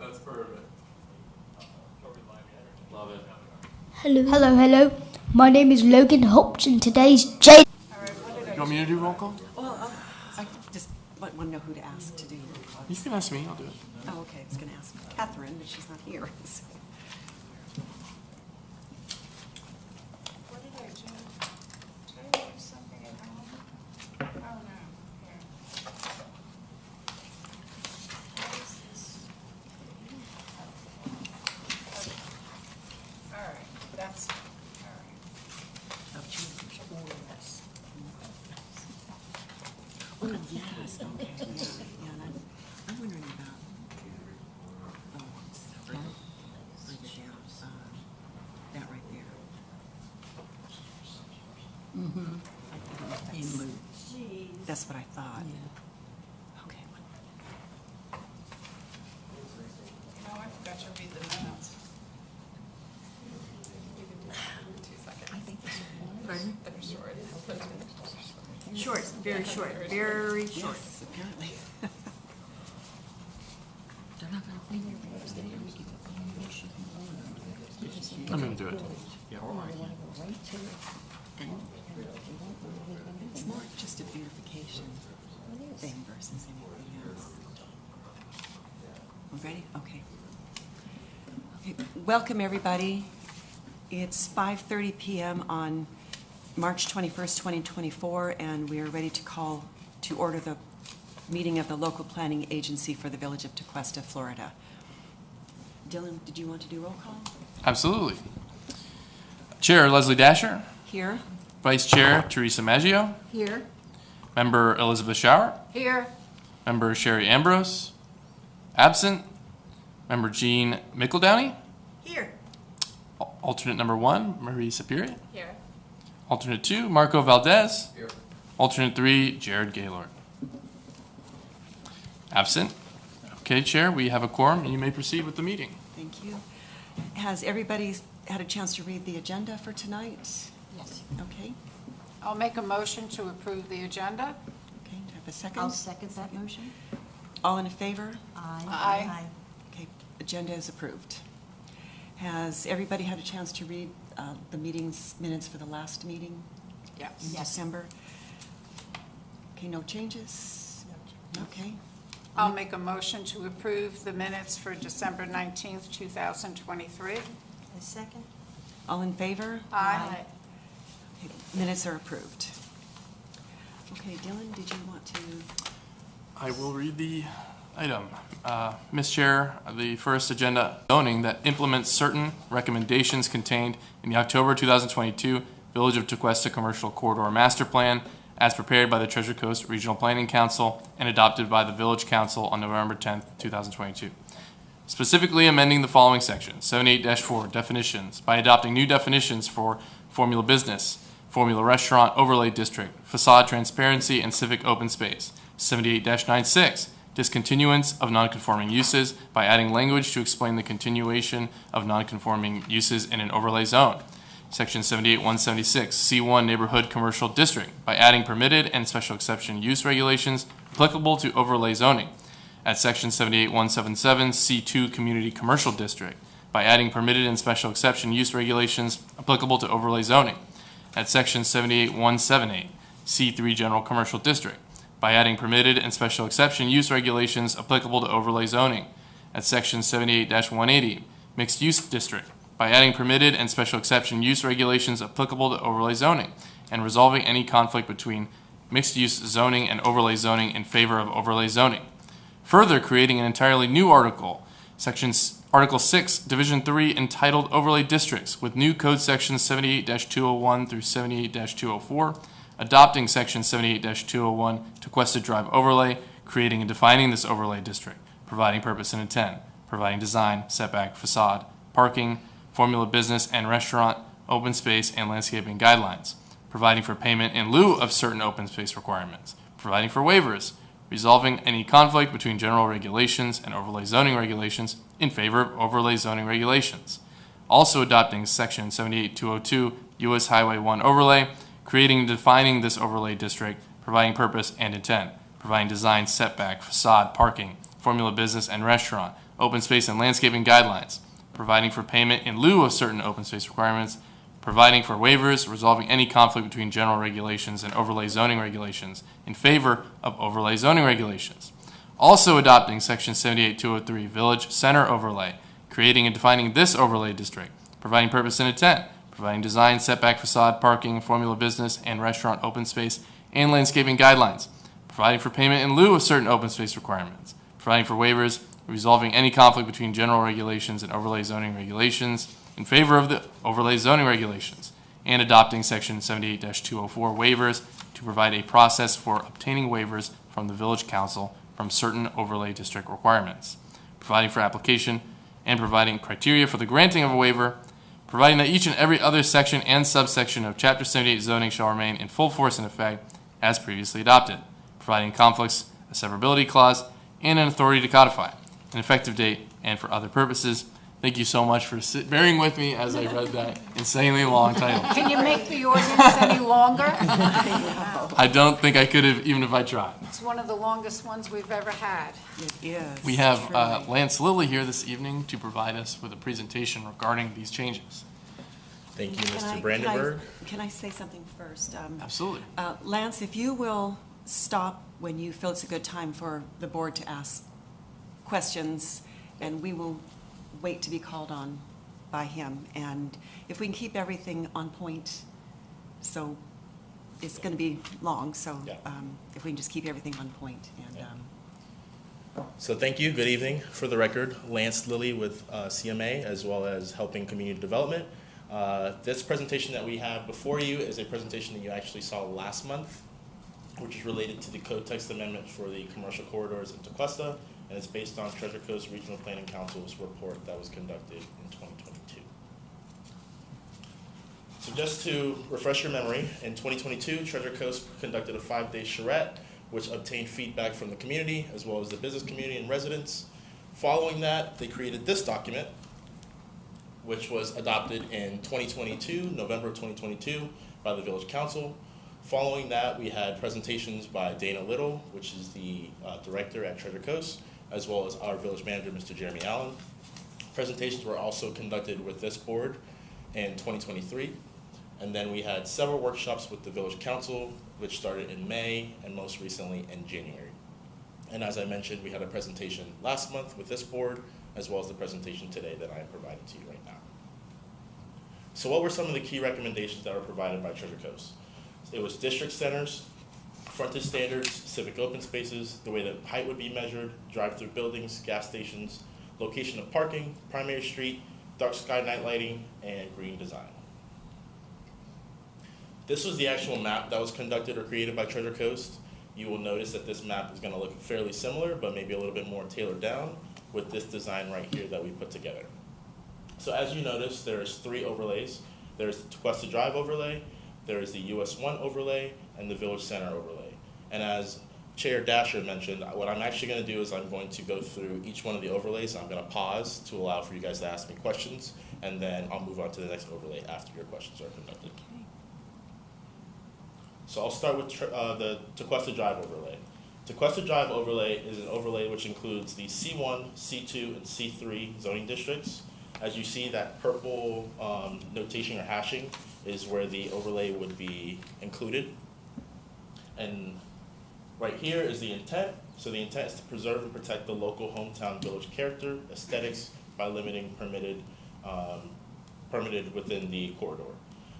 That's perfect. Love it. Hello. My name is Logan Hopps, and today's Jay. You want me to do roll call? Well, I just want to know who to ask to do roll call. You can ask me, I'll do it. Oh, okay. I was going to ask Catherine, but she's not here. What did I do? Did I do something at home? Oh, no. Here. What is this? Okay. All right. That's, all right. Oh, yes. Okay. Yeah. And I'm wondering about. Oh, what's that? Further down. That right there. Jeez. That's what I thought. Okay. No, I forgot to read the minutes. You can do it in 2 seconds. I think this is Pardon? They're short. short. Very short. Very short. Yes, apparently. I'm going to do it. And it's more just a beautification thing versus anything else. We ready? Okay. Welcome, everybody. It's 5:30 p.m. on March 21st, 2024, and we are ready to call to order the meeting of the local planning agency for the village of Tequesta, Florida. Dylan, did you want to do roll call? Absolutely. Chair Leslie Dasher. Here. Vice Chair Teresa Maggio. Here. Member Elizabeth Schauer. Here. Member Sherry Ambrose. Absent. Member Jean Mickeldowney. Here. Alternate number 1, Marie Sapiri. Here. Alternate 2, Marco Valdez. Here. Alternate 3, Jared Gaylord. Absent. Okay, Chair, we have a quorum, and you may proceed with the meeting. Thank you. Has everybody had a chance to read the agenda for tonight? Yes. Okay. I'll make a motion to approve the agenda. Okay, do I have a second? I'll second that motion. All in favor? Aye. Okay, agenda is approved. Has everybody had a chance to read the meeting's minutes for the last meeting Yes. in December? Okay, no changes? Okay. I'll make a motion to approve the minutes for December 19th, 2023. A second? All in favor? Aye. Okay, minutes are approved. Okay, Dylan, did you want to? I will read the item. Ms. Chair, the first agenda zoning that implements certain recommendations contained in the October 2022 Village of Tequesta Commercial Corridor Master Plan as prepared by the Treasure Coast Regional Planning Council and adopted by the Village Council on November 10th, 2022. Specifically amending the following sections: 78-4 definitions by adopting new definitions for formula business, formula restaurant overlay district, facade transparency, and civic open space. 78-96 discontinuance of nonconforming uses by adding language to explain the continuation of nonconforming uses in an overlay zone. Section 78-176 C1 neighborhood commercial district by adding permitted and special exception use regulations applicable to overlay zoning. At section 78-177 C2 community commercial district by adding permitted and special exception use regulations applicable to overlay zoning. At section 78-178 C3 general commercial district by adding permitted and special exception use regulations applicable to overlay zoning. At section 78-180 mixed use district by adding permitted and special exception use regulations applicable to overlay zoning and resolving any conflict between mixed use zoning and overlay zoning in favor of overlay zoning. Further, creating an entirely new article, Article 6, Division 3, entitled Overlay Districts, with new code sections 78-201 through 78-204, adopting section 78-201 Tequesta Drive Overlay, creating and defining this overlay district, providing purpose and intent, providing design, setback, facade, parking, formula business and restaurant, open space, and landscaping guidelines, providing for payment in lieu of certain open space requirements, providing for waivers, resolving any conflict between general regulations and overlay zoning regulations in favor of overlay zoning regulations. Also adopting section 78-202 U.S. Highway 1 overlay, creating and defining this overlay district, providing purpose and intent, providing design, setback, facade, parking, formula business and restaurant, open space and landscaping guidelines, providing for payment in lieu of certain open space requirements, providing for waivers, resolving any conflict between general regulations and overlay zoning regulations in favor of overlay zoning regulations. Also adopting Section 78-203 Village Center Overlay, creating and defining this overlay district, providing purpose and intent, providing design, setback, facade, parking, formula business, and restaurant open space and landscaping guidelines, providing for payment in lieu of certain open space requirements, providing for waivers, resolving any conflict between general regulations and overlay zoning regulations in favor of the overlay zoning regulations, and adopting Section 78-204 waivers to provide a process for obtaining waivers from the Village Council from certain overlay district requirements, providing for application and providing criteria for the granting of a waiver, providing that each and every other section and subsection of Chapter 78 zoning shall remain in full force and effect as previously adopted, providing conflicts, a severability clause, and an authority to codify, an effective date, and for other purposes. Thank you so much for bearing with me as I read that insanely long title. Can you make the ordinance any longer? I don't think I could have, even if I tried. It's one of the longest ones we've ever had. It is. We have truly. Lance Lilly here this evening to provide us with a presentation regarding these changes. Thank you, Can Mr. I- Brandenburg. Can I say something first? Absolutely. Lance, if you will stop when you feel it's a good time for the board to ask questions, and we will wait to be called on by him. And if we can keep everything on point, so it's going to be long, so Yeah. if we can just keep everything on point. And Yeah. So thank you. Good evening. For the record, Lance Lilly with CMA, as well as Helping Community Development. This presentation that we have before you is a presentation that you actually saw last month, which is related to the code text amendment for the commercial corridors in Tequesta, and it's based on Treasure Coast Regional Planning Council's report that was conducted in 2022. So just to refresh your memory, in 2022, Treasure Coast conducted a 5-day charrette, which obtained feedback from the community, as well as the business community and residents. Following that, they created this document, which was adopted in 2022, November of 2022, by the Village Council. Following that, we had presentations by Dana Little, which is the director at Treasure Coast, as well as our village manager, Mr. Jeremy Allen. Presentations were also conducted with this board in 2023. And then we had several workshops with the Village Council, which started in May and most recently in January. And as I mentioned, we had a presentation last month with this board, as well as the presentation today that I am providing to you right now. So what were some of the key recommendations that were provided by Treasure Coast? It was district centers, frontage standards, civic open spaces, the way that height would be measured, drive-through buildings, gas stations, location of parking, primary street, dark sky night lighting, and green design. This was the actual map that was conducted or created by Treasure Coast. You will notice that this map is going to look fairly similar, but maybe a little bit more tailored down with this design right here that we put together. So as you notice, there's 3 overlays. There's the Tequesta Drive overlay, there is the US 1 overlay, and the Village Center overlay. And as Chair Dasher mentioned, what I'm actually going to do is I'm going to go through each one of the overlays. I'm going to pause to allow for you guys to ask me questions, and then I'll move on to the next overlay after your questions are conducted. So I'll start with the Tequesta Drive overlay. Tequesta Drive overlay is an overlay which includes the C1, C2, and C3 zoning districts. As you see, that purple notation or hashing is where the overlay would be included. And right here is the intent. So the intent is to preserve and protect the local hometown village character, aesthetics, by limiting permitted within the corridor.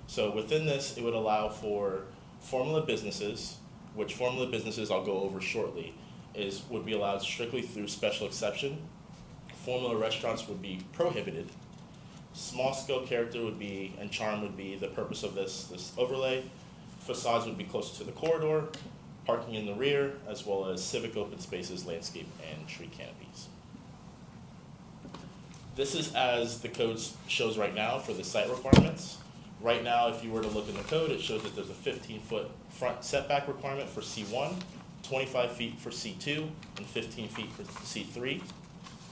So within this, it would allow for formula businesses, which formula businesses I'll go over shortly, would be allowed strictly through special exception. Formula restaurants would be prohibited. Small scale character would be, and charm would be the purpose of this overlay. Facades would be closer to the corridor, parking in the rear, as well as civic open spaces, landscape, and tree canopies. This is as the code shows right now for the site requirements. Right now, if you were to look in the code, it shows that there's a 15-foot front setback requirement for C1, 25 feet for C2, and 15 feet for C3.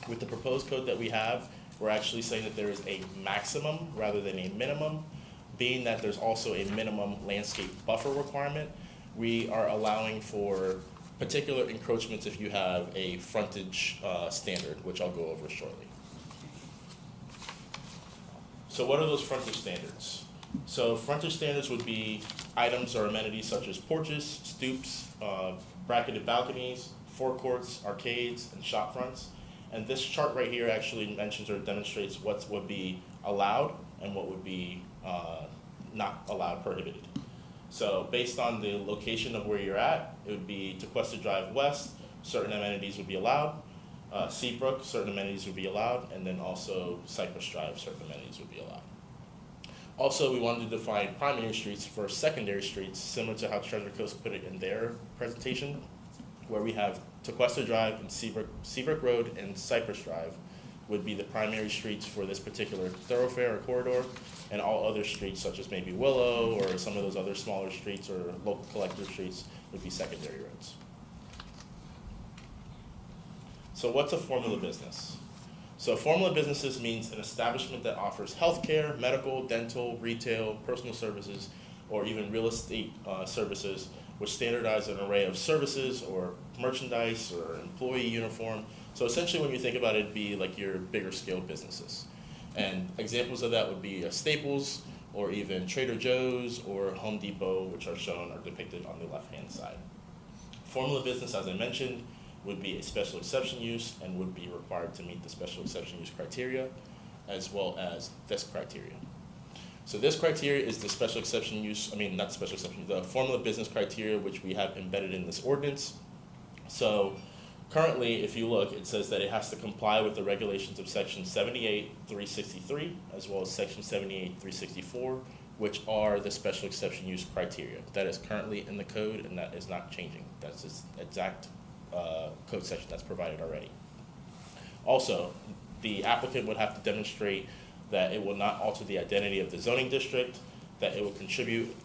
With the proposed code that we have, we're actually saying that there is a maximum rather than a minimum, being that there's also a minimum landscape buffer requirement. We are allowing for particular encroachments if you have a frontage standard, which I'll go over shortly. So what are those frontage standards? So frontage standards would be items or amenities such as porches, stoops, bracketed balconies, forecourts, arcades, and shop fronts. And this chart right here actually mentions or demonstrates what would be allowed and what would be not allowed, prohibited. So based on the location of where you're at, it would be Tequesta Drive West, certain amenities would be allowed. Seabrook, certain amenities would be allowed, and then also Cypress Drive, certain amenities would be allowed. Also, we wanted to define primary streets for secondary streets, similar to how Treasure Coast put it in their presentation, where we have Tequesta Drive and Seabrook Road and Cypress Drive would be the primary streets for this particular thoroughfare or corridor, and all other streets, such as maybe Willow or some of those other smaller streets or local collector streets, would be secondary roads. So what's a formula business? So formula businesses means an establishment that offers healthcare, medical, dental, retail, personal services, or even real estate services, which standardize an array of services or merchandise or employee uniform. So essentially when you think about it, it'd be like your bigger scale businesses. And examples of that would be Staples, or even Trader Joe's or Home Depot, which are shown or depicted on the left-hand side. Formula business, as I mentioned, would be a special exception use and would be required to meet the special exception use criteria, as well as this criteria. So this criteria is the special exception use, not the special exception, the formula business criteria, which we have embedded in this ordinance. So currently, if you look, it says that it has to comply with the regulations of section 78-363, as well as section 78-364, which are the special exception use criteria. That is currently in the code, and that is not changing. That's this exact code section that's provided already. Also, the applicant would have to demonstrate that it will not alter the identity of the zoning district, that it will contribute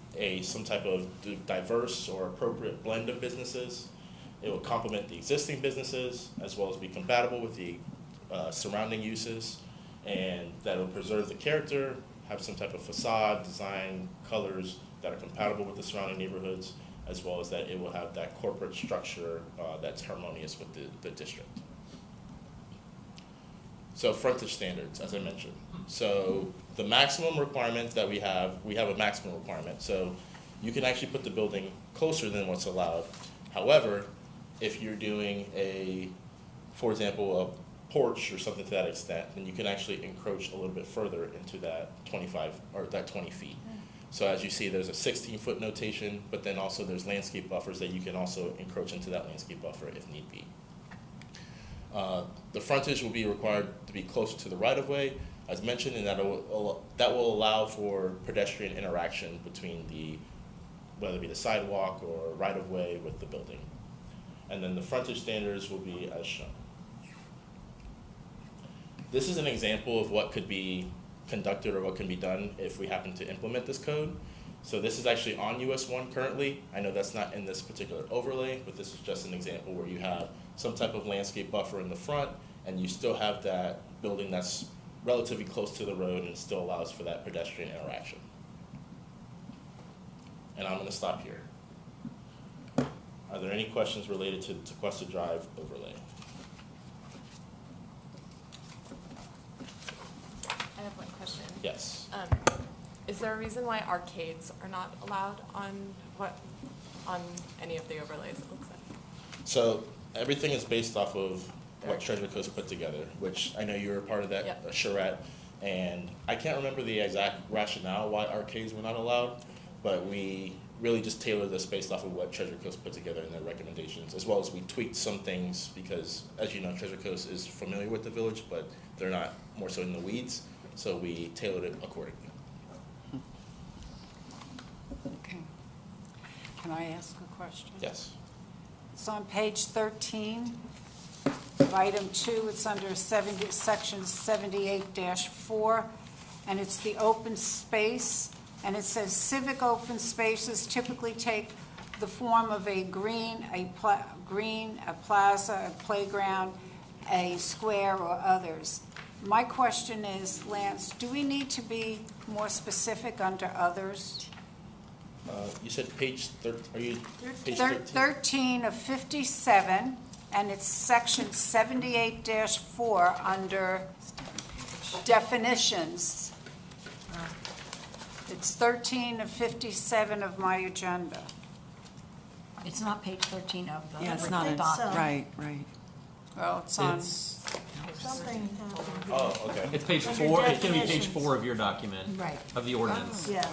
some type of diverse or appropriate blend of businesses. It will complement the existing businesses, as well as be compatible with the surrounding uses, and that it will preserve the character, have some type of facade, design, colors that are compatible with the surrounding neighborhoods, as well as that it will have that corporate structure that's harmonious with the district. So frontage standards, as I mentioned. So the maximum requirement that we have a maximum requirement. So you can actually put the building closer than what's allowed. However, if you're doing for example, a porch or something to that extent, then you can actually encroach a little bit further into that 25 or that 20 feet. So as you see, there's a 16-foot notation, but then also there's landscape buffers that you can also encroach into that landscape buffer if need be. The frontage will be required to be closer to the right-of-way, as mentioned, and that will allow for pedestrian interaction between whether it be the sidewalk or right-of-way with the building. And then the frontage standards will be as shown. This is an example of what could be conducted or what can be done if we happen to implement this code. So this is actually on US 1 currently. I know that's not in this particular overlay, but this is just an example where you have some type of landscape buffer in the front, and you still have that building that's relatively close to the road and still allows for that pedestrian interaction. And I'm going to stop here. Are there any questions related to Tequesta Drive overlay? I have one question. Yes. Is there a reason why arcades are not allowed on any of the overlays, it looks like? So everything is based off of what Treasure Coast put together, which I know you were a part of that, Yep. charrette, and I can't remember the exact rationale why arcades were not allowed, but we really just tailored this based off of what Treasure Coast put together in their recommendations, as well as we tweaked some things because, as you know, Treasure Coast is familiar with the village, but they're not more so in the weeds, so we tailored it accordingly. Okay. Can I ask a question? Yes. It's on page 13, of item 2. It's under section 78-4, and it's the open space. And it says civic open spaces typically take the form of a green, a plaza, a playground, a square, or others. My question is, Lance, do we need to be more specific under others? You said page are you page 13? 13 of 57, and it's section 78-4 under definitions. It's 13 of 57 of my agenda. It's not page 13 of the. Yeah, it's not, document. right. Well, it's on, Something happened. Oh, okay. It's page Under 4, it's gonna be page definitions. 4 of your document. Right. Of the ordinance. Yeah.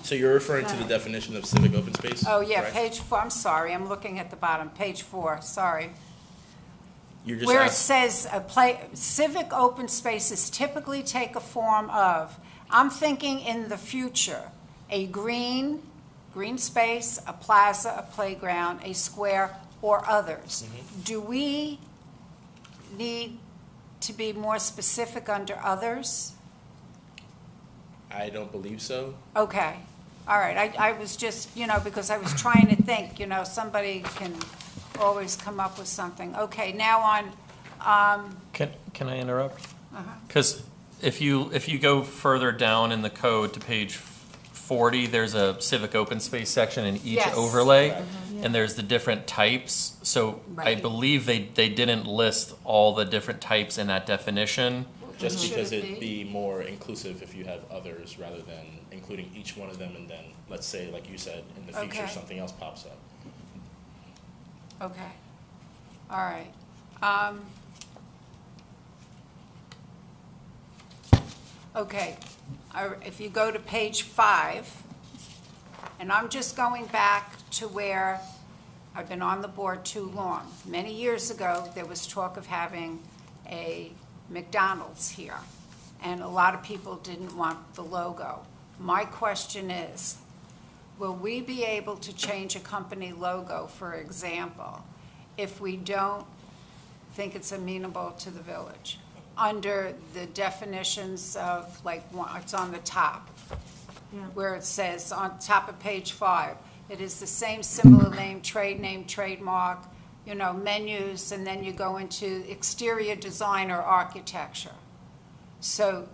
So you're referring to the definition of civic open space? oh, yeah, correct? page 4, I'm sorry, I'm looking at the bottom, page 4, sorry. You're just Where it asking, says civic open spaces typically take a form of, I'm thinking in the future, a green space, a plaza, a playground, a square, or others. Do we need to be more specific under others? I don't believe so. Okay, all right, I was just, because I was trying to think, somebody can always come up with something. Okay, now on, Can I interrupt? Because if you go further down in the code to page 40, there's a civic open space section in each Yes. overlay, Correct. and there's the different types. So I Right. believe they didn't list all the different types in that definition. Just Should because it it'd be? be more inclusive if you have others rather than including each one of them and then, let's say, like you said, in the future, Okay. something else pops up. okay, all right. Okay, if you go to page 5, and I'm just going back to where I've been on the board too long. Many years ago, there was talk of having a McDonald's here, and a lot of people didn't want the logo. My question is, will we be able to change a company logo, for example, if we don't think it's amenable to the village? Under the definitions of, it's on the top, where it says, on top of page 5, it is the same similar name, trademark, menus, and then you go into exterior design or architecture. So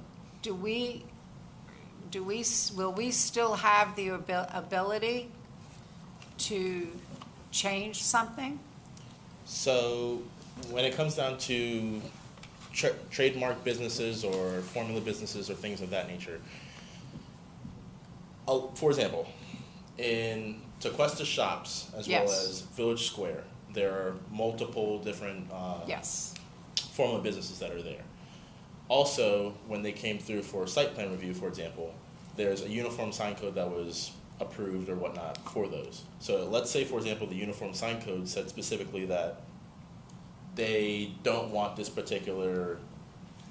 will we still have the ability to change something? So when it comes down to trademark businesses or formula businesses or things of that nature, for example, in Tequesta shops as well Yes. as Village Square, there are multiple different Yes. formula businesses that are there. Also, when they came through for site plan review, for example, there's a uniform sign code that was approved or whatnot for those. So let's say, for example, the uniform sign code said specifically that they don't want this particular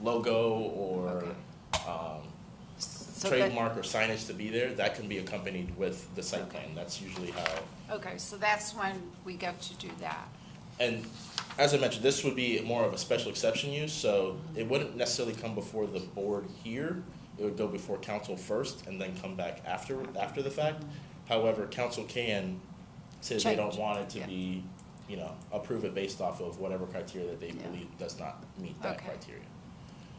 logo or So that- trademark or signage to be there. That can be accompanied with the site plan. That's usually how. Okay, so that's when we get to do that. And as I mentioned, this would be more of a special exception use, so it wouldn't necessarily come before the board here. It would go before council first and then come back after the fact. However, council can say they don't Change. want it to Yeah. be, approve it based off of whatever criteria that they Yeah. believe does not meet that Okay. criteria.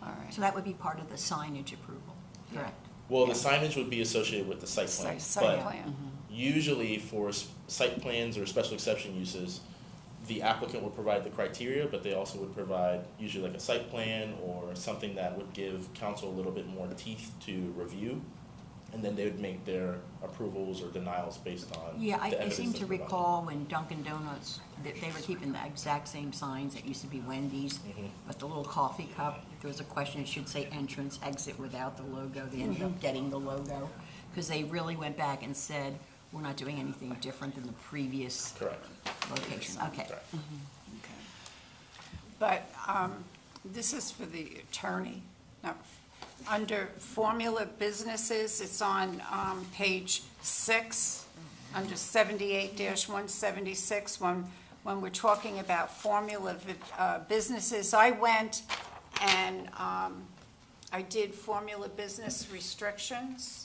All right. So that would be part of the signage approval, correct? Well, the signage would be associated with the site plan. Site but plan. usually for site plans or special exception uses, the applicant would provide the criteria, but they also would provide usually like a site plan or something that would give council a little bit more teeth to review. And then they would make their approvals or denials based on Yeah, the I evidence seem that's to provided. recall when Dunkin' Donuts, they were keeping the exact same signs that used to be Wendy's, but the little coffee cup, if there was a question, it should say entrance, exit without the logo. They ended up getting the logo, because they really went back and said, we're not doing anything different than the previous Correct. location. Okay. Correct. But this is for the attorney. Now, under formula businesses, it's on page 6, under 78-176, when we're talking about formula businesses. I went and I did formula business restrictions.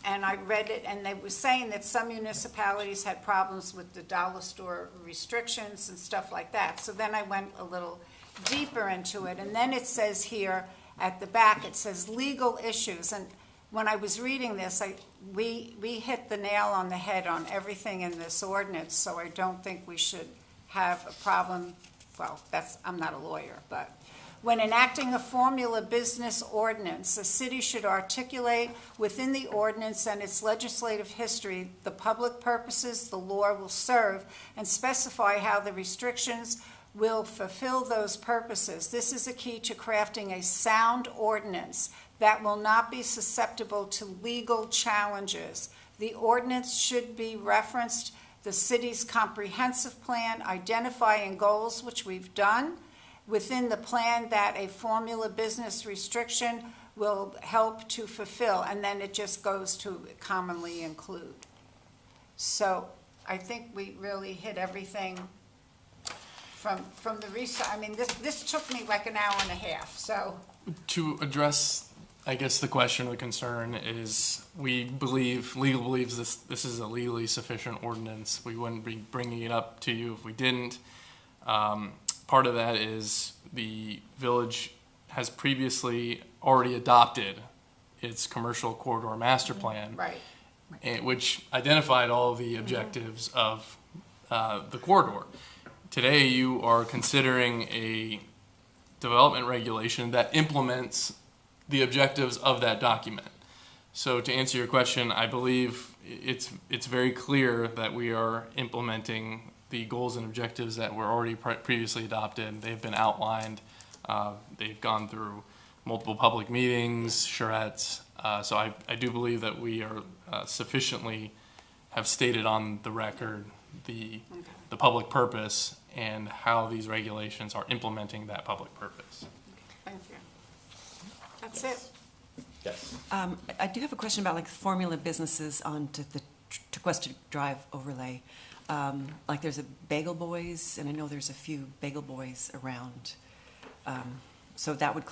And I read it, and they were saying that some municipalities had problems with the dollar store restrictions and stuff like that. So then I went a little deeper into it, and then it says here at the back, it says legal issues. And when I was reading this, we hit the nail on the head on everything in this ordinance, so I don't think we should have a problem. Well, I'm not a lawyer, but when enacting a formula business ordinance, a city should articulate within the ordinance and its legislative history the public purposes the law will serve and specify how the restrictions will fulfill those purposes. This is a key to crafting a sound ordinance that will not be susceptible to legal challenges. The ordinance should be referenced the city's comprehensive plan, identifying goals, which we've done, within the plan that a formula business restriction will help to fulfill, and then it just goes to commonly include. So I think we really hit everything from the research. I mean, this took me like an hour and a half, so. To address, I guess, the question or the concern is, legal believes this is a legally sufficient ordinance. We wouldn't be bringing it up to you if we didn't. Part of that is the village has previously already adopted its commercial corridor master plan, Right. which identified all of the objectives of the corridor. Today, you are considering a development regulation that implements the objectives of that document. So to answer your question, I believe it's very clear that we are implementing the goals and objectives that were already previously adopted. They've been outlined. They've gone through multiple public meetings, charrettes. So I do believe that we are sufficiently have stated on the record the public purpose and how these regulations are implementing that public purpose. Thank you. That's it. Yes. I do have a question about like formula businesses on the Tequesta Drive overlay. Like there's a Bagel Boys, and I know there's a few Bagel Boys around. So that would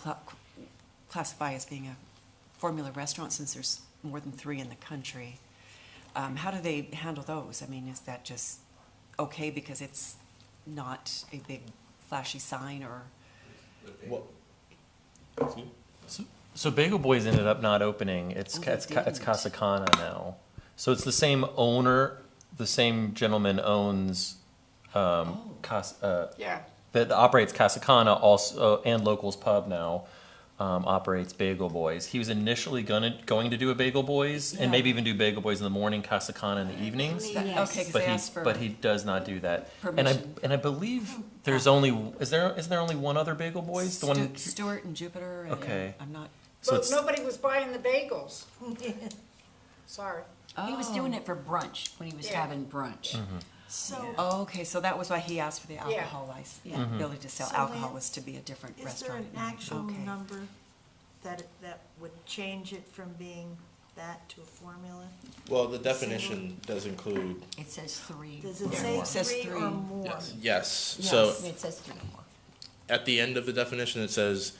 classify as being a formula restaurant since there's more than 3 in the country. How do they handle those? I mean, is that just okay because it's not a big flashy sign or? Well, So Bagel Boys ended up not opening. It's Casa Cana now. So it's the same owner, the same gentleman owns Yeah. that operates Casa Cana also, and Locals Pub now operates Bagel Boys. He was initially going to do a Bagel Boys and maybe even do Bagel Boys in the morning, Casa Cana in the evenings. Okay, because they asked for. But he does not do that. Permission. And I believe there's only is there only one other Bagel Boys? The one Stewart and Jupiter. And, Okay. I'm not. So But it's, nobody was buying the bagels. Sorry. He was doing it for brunch, when he was Yeah. having brunch. So, Oh, okay, so that was why he asked for the alcohol license. Yeah. Ability to sell So alcohol Lance, was to be a different is there restaurant. an actual Okay. number that would change it from being that to a formula? well, the definition does include, It says 3. Does it or say more. It says 3 3. or more? yes. Yes, So it says 3 or more. at the end of the definition, it says,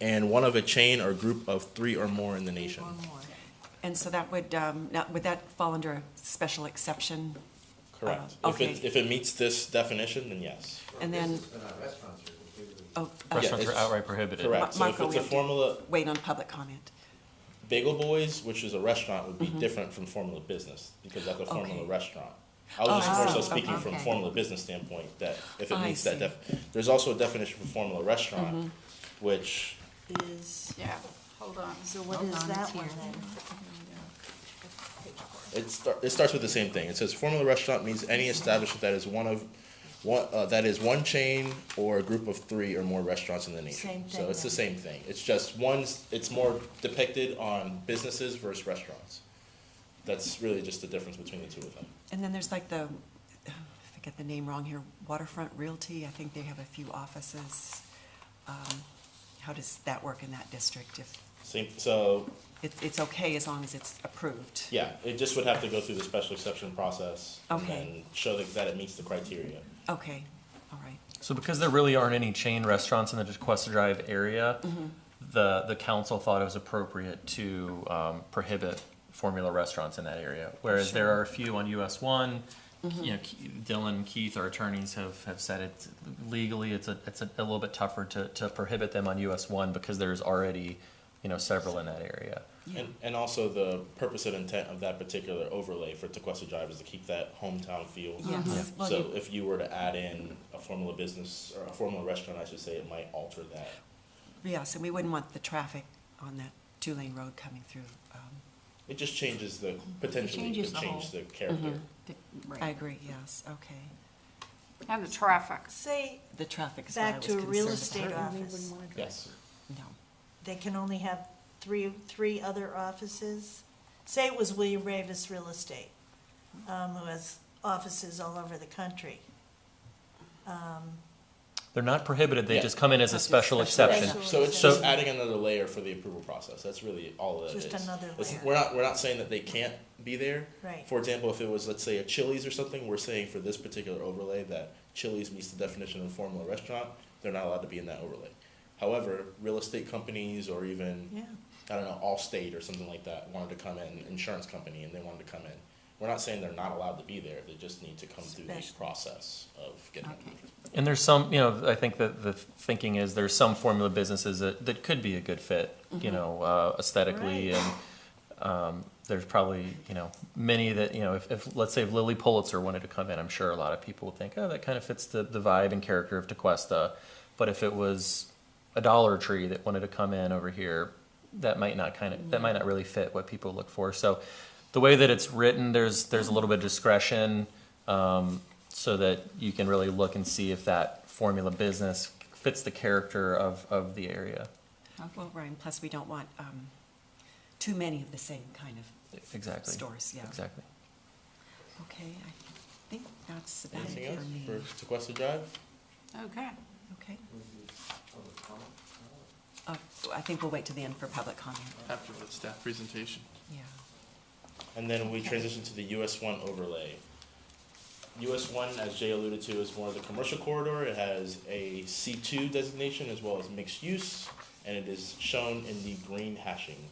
and one of a chain or group of 3 or more in the nation. And so that would, now, would that fall under a special exception? Correct. Okay. If it meets this definition, then yes. And then, oh, restaurants it's- are outright prohibited. Correct. So if Marco, it's we a have to- formula, wait on public comment. Bagel Boys, which is a restaurant, would be different from formula business because that's a formula Okay. restaurant. I was just more so see. speaking from Okay. formula business standpoint, that if it I meets that see. there's also a definition for formula restaurant, which, Is, Yeah, hold on. so what Hold is on, that it's one here. then? it starts with the same thing. It says formula restaurant means any establishment that is one chain or a group of 3 or more restaurants in the nation. Same So thing it's the then. same thing. It's just it's more depicted on businesses versus restaurants. That's really just the difference between the two of them. And then there's like the, if I get the name wrong here, Waterfront Realty, I think they have a few offices. How does that work in that district? If So, it's okay as long as it's approved? yeah, it just would have to go through the special exception process and Okay. then show that it meets the criteria. Okay, all right. So because there really aren't any chain restaurants in the Tequesta Drive area, the council thought it was appropriate to prohibit formula restaurants in that area. Whereas there are a few on US 1. You know, Dylan, Keith, our attorneys have said it legally. It's a little bit tougher to prohibit them on US 1 because there's already several in that area. Yeah. And also the purpose and intent of that particular overlay for Tequesta Drive is to keep that hometown feel. Yes. Mm-hmm. Yeah. Well, So you- if you were to add in a formula business, or a formula restaurant, I should say, it might alter that. Yes, and we wouldn't want the traffic on that two-lane road coming through. It just changes the, potentially changes could the change whole- the character. Right. I agree, yes, okay. And the traffic. Say, The traffic is what I back was to a real concerned estate about. office, Yes. No. they can only have three other offices? Say it was William Ravis Real Estate, who has offices all over the country. They're not prohibited, they Yeah. just come in as a That's a special special exception. exception. So it's So- just adding another layer for the approval process. That's really all that is. Just another It's- layer. We're not saying that they can't be there. Right. For example, if it was, let's say, a Chili's or something, we're saying for this particular overlay that Chili's meets the definition of a formula restaurant, they're not allowed to be in that overlay. However, real estate companies or even, Yeah. I don't know, Allstate or something like that wanted to come in, insurance company, and they wanted to come in. We're not saying they're not allowed to be there, they just need to come through the Special. process of getting. Okay. And there's some, I think that the thinking is there's some formula businesses that could be a good fit, aesthetically, Right. and there's probably, many that, if let's say if Lily Pulitzer wanted to come in, I'm sure a lot of people would think, oh, that kind of fits the vibe and character of Tequesta. But if it was a Dollar Tree that wanted to come in over here, that might not really fit what people look for. So the way that it's written, there's a little bit of discretion, so that you can really look and see if that formula business fits the character of the area. Well, right, and plus we don't want too many of the same kind of Exactly. stores, yeah. Exactly. Okay, I think that's about Anything it else for me. for Tequesta Drive? Okay. Okay. I think we'll wait till the end for public comment. After the staff presentation. Yeah. And then we transition to the US 1 overlay. US 1, as Jay alluded to, is more of the commercial corridor. It has a C2 designation as well as mixed use, and it is shown in the green hashing.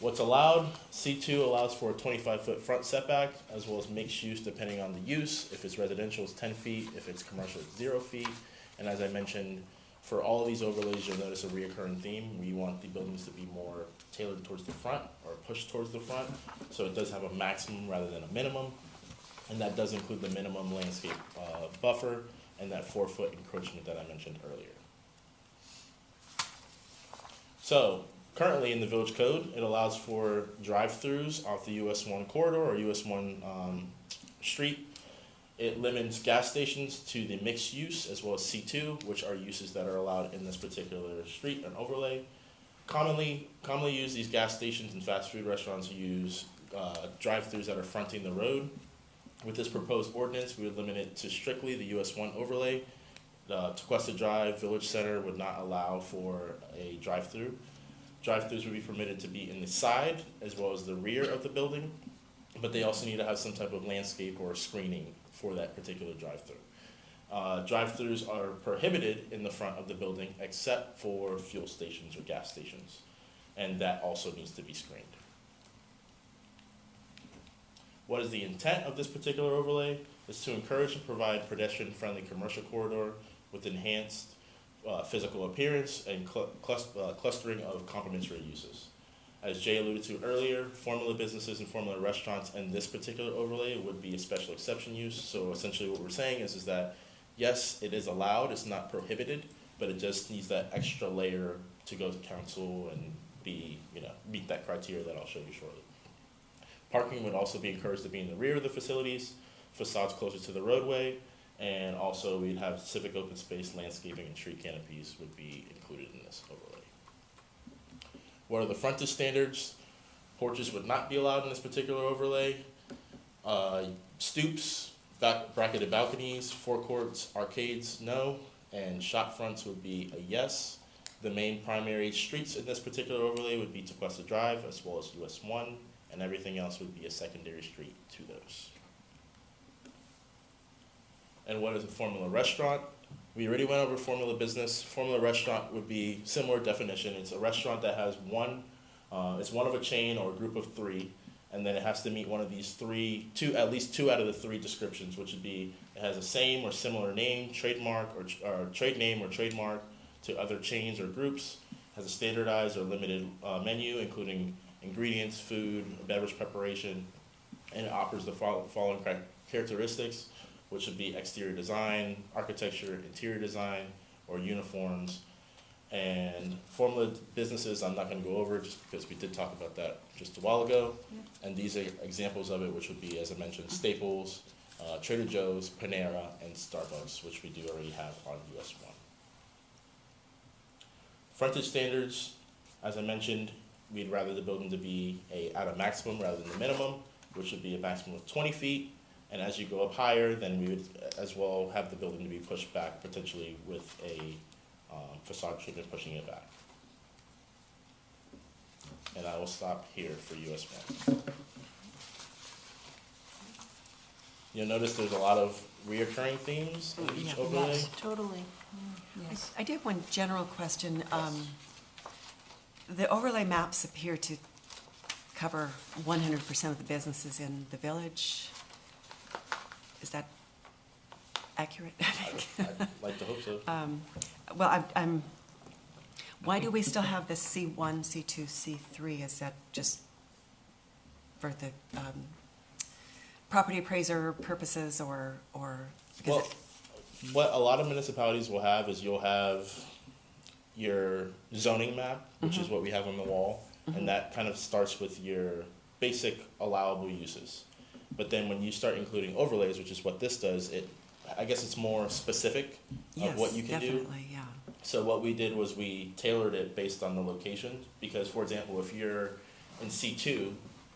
What's allowed? C2 allows for a 25-foot front setback as well as mixed use depending on the use. If it's residential, it's 10 feet. If it's commercial, it's 0 feet. And as I mentioned, for all of these overlays, you'll notice a reoccurring theme. We want the buildings to be more tailored towards the front or pushed towards the front. So it does have a maximum rather than a minimum. And that does include the minimum landscape buffer and that 4-foot encroachment that I mentioned earlier. So currently in the village code, it allows for drive-throughs off the US 1 corridor or US 1 street. It limits gas stations to the mixed use as well as C2, which are uses that are allowed in this particular street and overlay. Commonly used, these gas stations and fast food restaurants use drive-throughs that are fronting the road. With this proposed ordinance, we would limit it to strictly the US 1 overlay. Tequesta Drive, Village Center would not allow for a drive-through. Drive-throughs would be permitted to be in the side as well as the rear of the building, but they also need to have some type of landscape or screening for that particular drive-through. Drive-throughs are prohibited in the front of the building except for fuel stations or gas stations, and that also needs to be screened. What is the intent of this particular overlay? Is to encourage and provide pedestrian-friendly commercial corridor with enhanced physical appearance and clustering of complementary uses. As Jay alluded to earlier, formula businesses and formula restaurants in this particular overlay would be a special exception use. So essentially what we're saying is that, yes, it is allowed, it's not prohibited, but it just needs that extra layer to go to council and be, meet that criteria that I'll show you shortly. Parking would also be encouraged to be in the rear of the facilities, facades closer to the roadway, and also we'd have civic open space, landscaping, and tree canopies would be included in this overlay. What are the frontage standards? Porches would not be allowed in this particular overlay. Stoops, bracketed balconies, forecourts, arcades, no, and shop fronts would be a yes. The main primary streets in this particular overlay would be Tequesta Drive as well as US 1, and everything else would be a secondary street to those. And what is a formula restaurant? We already went over formula business. Formula restaurant would be similar definition. It's a restaurant that has it's one of a chain or a group of 3, and then it has to meet one of these at least two out of the 3 descriptions, which would be it has a same or similar name, trademark, or trade name or trademark to other chains or groups. has a standardized or limited menu, including ingredients, food, beverage preparation, and it offers the following characteristics, which would be exterior design, architecture, interior design, or uniforms. And formula businesses, I'm not going to go over just because we did talk about that just a while ago. And these are examples of it, which would be, as I mentioned, Staples, Trader Joe's, Panera, and Starbucks, which we do already have on US 1. Frontage standards, as I mentioned, we'd rather the building to be at a maximum rather than the minimum, which would be a maximum of 20 feet. And as you go up higher, then we would as well have the building to be pushed back, potentially with a facade treatment pushing it back. And I will stop here for US 1. You'll notice there's a lot of reoccurring themes in each overlay. Yes, totally. Yes. I did have one general question. The overlay maps appear to cover 100% of the businesses in the village. Is that accurate? I'd like to hope so. Well, why do we still have this C1, C2, C3? Is that just for the property appraiser purposes or? Well, what a lot of municipalities will have is you'll have your zoning map, which is what we have on the wall, and that kind of starts with your basic allowable uses. But then when you start including overlays, which is what this does, I guess it's more specific of what you can do. Definitely, yeah. So what we did was we tailored it based on the location, because for example, if you're in C2,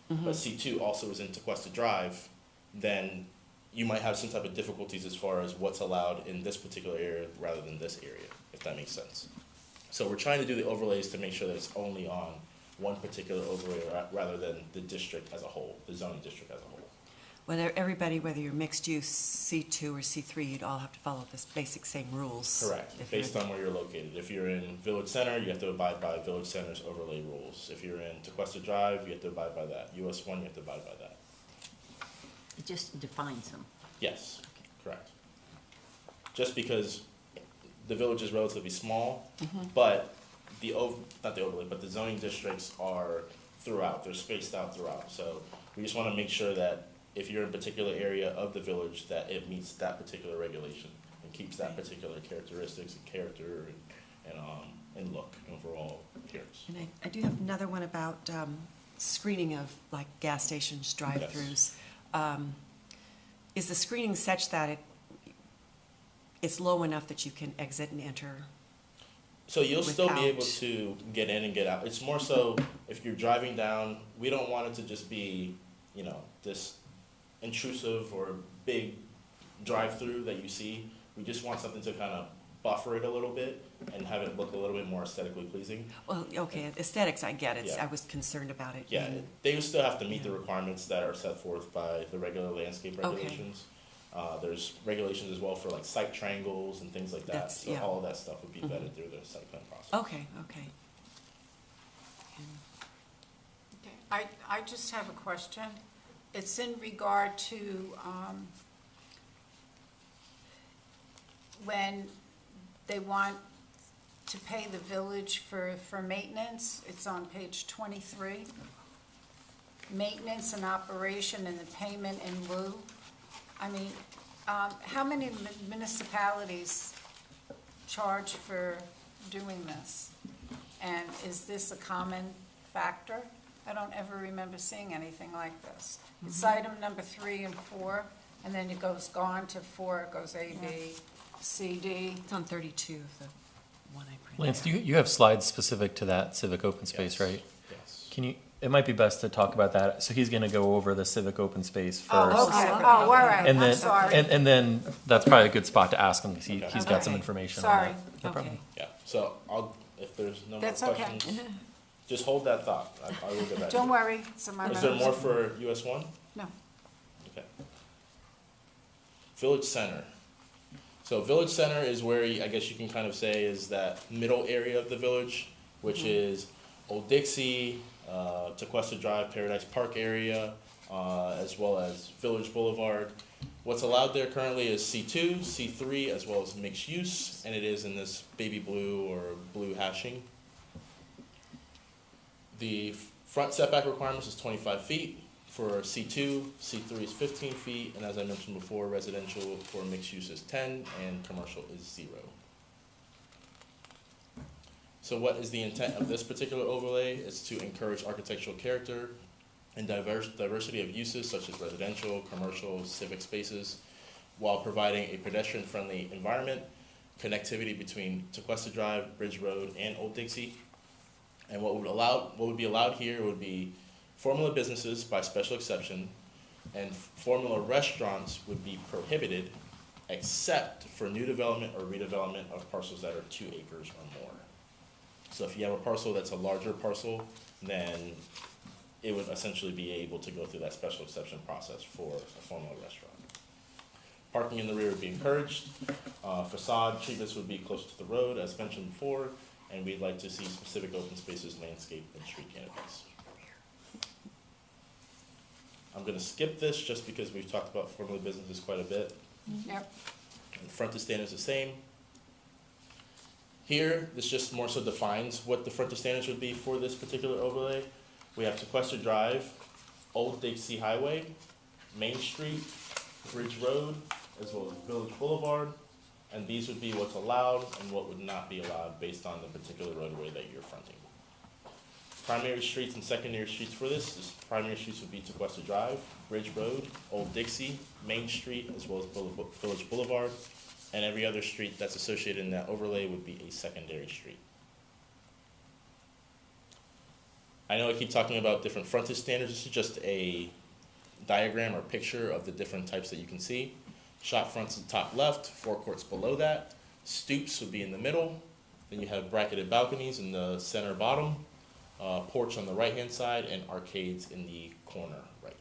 but C2 also is in Tequesta Drive, then you might have some type of difficulties as far as what's allowed in this particular area rather than this area, if that makes sense. So we're trying to do the overlays to make sure that it's only on one particular overlay rather than the district as a whole, the zoning district as a whole. Well, everybody, whether you're mixed use C2 or C3, you'd all have to follow this basic same rules. Correct, based on where you're located. If you're in Village Center, you have to abide by Village Center's overlay rules. If you're in Tequesta Drive, you have to abide by that. US 1, you have to abide by that. It just defines them. Yes, correct. Just because the village is relatively small, but not the overlay, but the zoning districts are throughout, they're spaced out throughout. So we just want to make sure that if you're in a particular area of the village, that it meets that particular regulation and keeps that particular characteristics and character and look, overall appearance. And I do have another one about screening of like gas stations, drive-throughs. Is the screening such that it's low enough that you can exit and enter? So you'll still be able to get in and get out. It's more so if you're driving down, we don't want it to just be, this intrusive or big drive-through that you see. We just want something to kind of buffer it a little bit and have it look a little bit more aesthetically pleasing. Well, okay, aesthetics, I get it. Yeah. I was concerned about it. Yeah, they will still have to meet the requirements that are set forth by the regular landscape regulations. There's regulations as well for like site triangles and things like that. So all of that stuff would be vetted through the site plan process. Okay. Okay, I just have a question. It's in regard to when they want to pay the village for maintenance. It's on page 23. Maintenance and operation and the payment in lieu. I mean, how many municipalities charge for doing this? And is this a common factor? I don't ever remember seeing anything like this. It's item number 3 and 4, and then it goes on to 4, it goes A, B, C, D. It's on 32 of the one I printed. Lance, you have slides specific to that civic open space, right? Yes. It might be best to talk about that. So he's going to go over the civic open space first. Oh, okay, all right, And then, I'm sorry. and then that's probably a good spot to ask him because he's got some Okay. information Sorry. on that. No problem. Yeah, so if there's no more That's okay. questions, just hold that thought. I will get back. Don't worry, it's in my Is there notes. more for US 1? No. Okay. Village Center. So Village Center is where I guess you can kind of say is that middle area of the village, which is Old Dixie, Tequesta Drive, Paradise Park area, as well as Village Boulevard. What's allowed there currently is C2, C3, as well as mixed use, and it is in this baby blue or blue hashing. The front setback requirements is 25 feet. For C2, C3 is 15 feet, and as I mentioned before, residential for mixed use is 10, and commercial is 0. So what is the intent of this particular overlay? It's to encourage architectural character and diversity of uses such as residential, commercial, civic spaces, while providing a pedestrian-friendly environment, connectivity between Tequesta Drive, Bridge Road, and Old Dixie. And what would be allowed here would be formula businesses by special exception, and formula restaurants would be prohibited except for new development or redevelopment of parcels that are 2 acres or more. So if you have a parcel that's a larger parcel, then it would essentially be able to go through that special exception process for a formula restaurant. Parking in the rear would be encouraged. Facade treatments would be closer to the road, as mentioned before, and we'd like to see specific open spaces, landscape, and street canopies. I'm going to skip this just because we've talked about formula businesses quite a bit. Yep. And the frontage standard is the same. Here, this just more so defines what the frontage standards would be for this particular overlay. We have Tequesta Drive, Old Dixie Highway, Main Street, Bridge Road, as well as Village Boulevard, and these would be what's allowed and what would not be allowed based on the particular roadway that you're fronting. Primary streets and secondary streets for this, primary streets would be Tequesta Drive, Bridge Road, Old Dixie, Main Street, as well as Village Boulevard, and every other street that's associated in that overlay would be a secondary street. I know I keep talking about different frontage standards. This is just a diagram or picture of the different types that you can see. Shop fronts at the top left, forecourts below that, stoops would be in the middle, then you have bracketed balconies in the center bottom, porch on the right-hand side, and arcades in the corner right.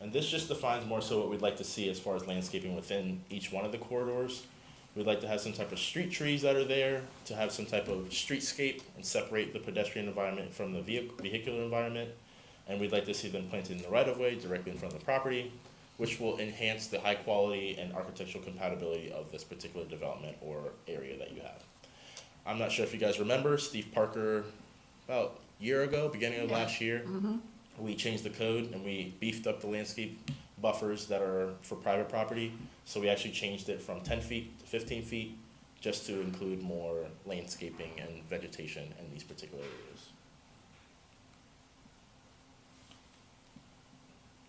And this just defines more so what we'd like to see as far as landscaping within each one of the corridors. We'd like to have some type of street trees that are there, to have some type of streetscape and separate the pedestrian environment from the vehicular environment. And we'd like to see them planted in the right-of-way directly in front of the property, which will enhance the high quality and architectural compatibility of this particular development or area that you have. I'm not sure if you guys remember, Steve Parker, about a year ago, beginning of last year, we changed the code and we beefed up the landscape buffers that are for private property. So we actually changed it from 10 feet to 15 feet just to include more landscaping and vegetation in these particular areas.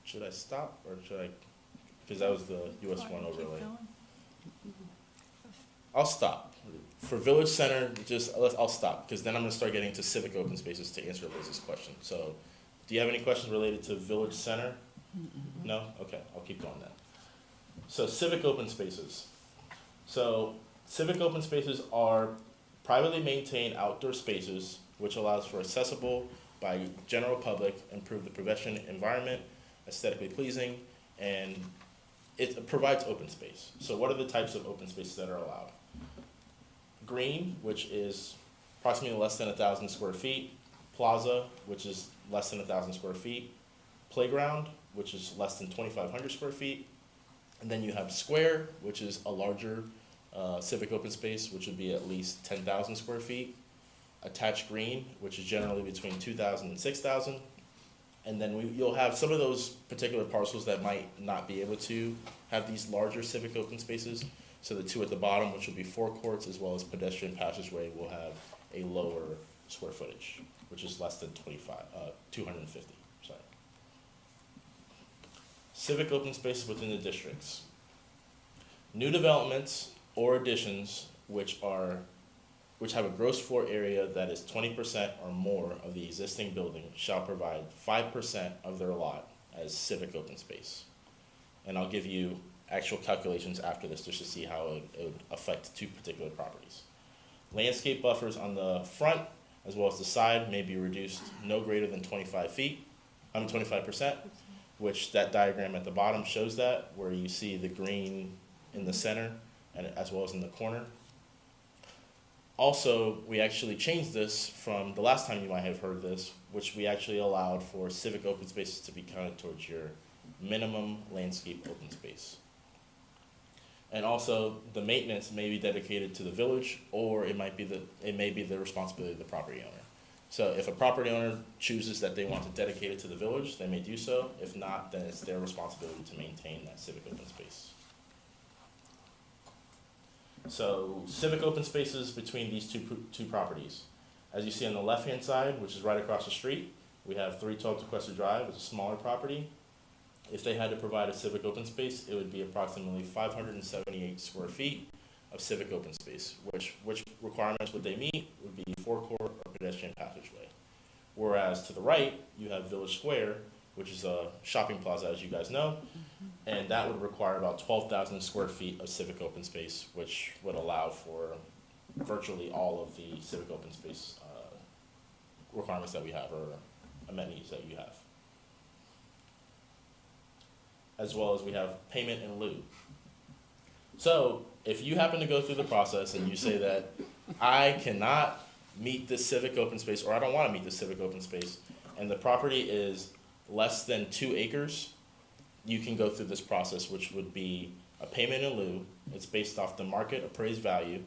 Should I stop or should I, because that was the US 1 overlay. I'll stop. For Village Center, I'll stop, because then I'm going to start getting to civic open spaces to answer Liz's question. So, do you have any questions related to Village Center? No? Okay, I'll keep going then. So, civic open spaces. So, civic open spaces are privately maintained outdoor spaces which allows for accessible by general public, improve the pedestrian environment, aesthetically pleasing, and it provides open space. So, what are the types of open spaces that are allowed? Green, which is approximately less than 1,000 square feet. Plaza, which is less than 1,000 square feet. Playground, which is less than 2,500 square feet. And then you have square, which is a larger civic open space, which would be at least 10,000 square feet. Attached green, which is generally between 2,000 and 6,000. And then you'll have some of those particular parcels that might not be able to have these larger civic open spaces. So the two at the bottom, which will be forecourts as well as pedestrian passageway, will have a lower square footage, which is less than 250. Sorry. Civic open spaces within the districts. New developments or additions which have a gross floor area that is 20% or more of the existing building shall provide 5% of their lot as civic open space. And I'll give you actual calculations after this just to see how it would affect two particular properties. Landscape buffers on the front as well as the side may be reduced no greater than 25%, which that diagram at the bottom shows that, where you see the green in the center and as well as in the corner. Also, we actually changed this from the last time you might have heard this, which we actually allowed for civic open spaces to be counted towards your minimum landscape open space. And also, the maintenance may be dedicated to the village, or it may be the responsibility of the property owner. So if a property owner chooses that they want to dedicate it to the village, they may do so. If not, then it's their responsibility to maintain that civic open space. So civic open spaces between these two properties. As you see on the left-hand side, which is right across the street, we have 312 Tequesta Drive, which is a smaller property. If they had to provide a civic open space, it would be approximately 578 square feet of civic open space, which requirements would they meet would be forecourt or pedestrian passageway. Whereas to the right, you have Village Square, which is a shopping plaza, as you guys know, and that would require about 12,000 square feet of civic open space, which would allow for virtually all of the civic open space requirements that we have, or amenities that you have. As well as we have payment in lieu. So if you happen to go through the process and you say that I cannot meet this civic open space, or I don't want to meet this civic open space, and the property is less than 2 acres, you can go through this process, which would be a payment in lieu. It's based off the market appraised value.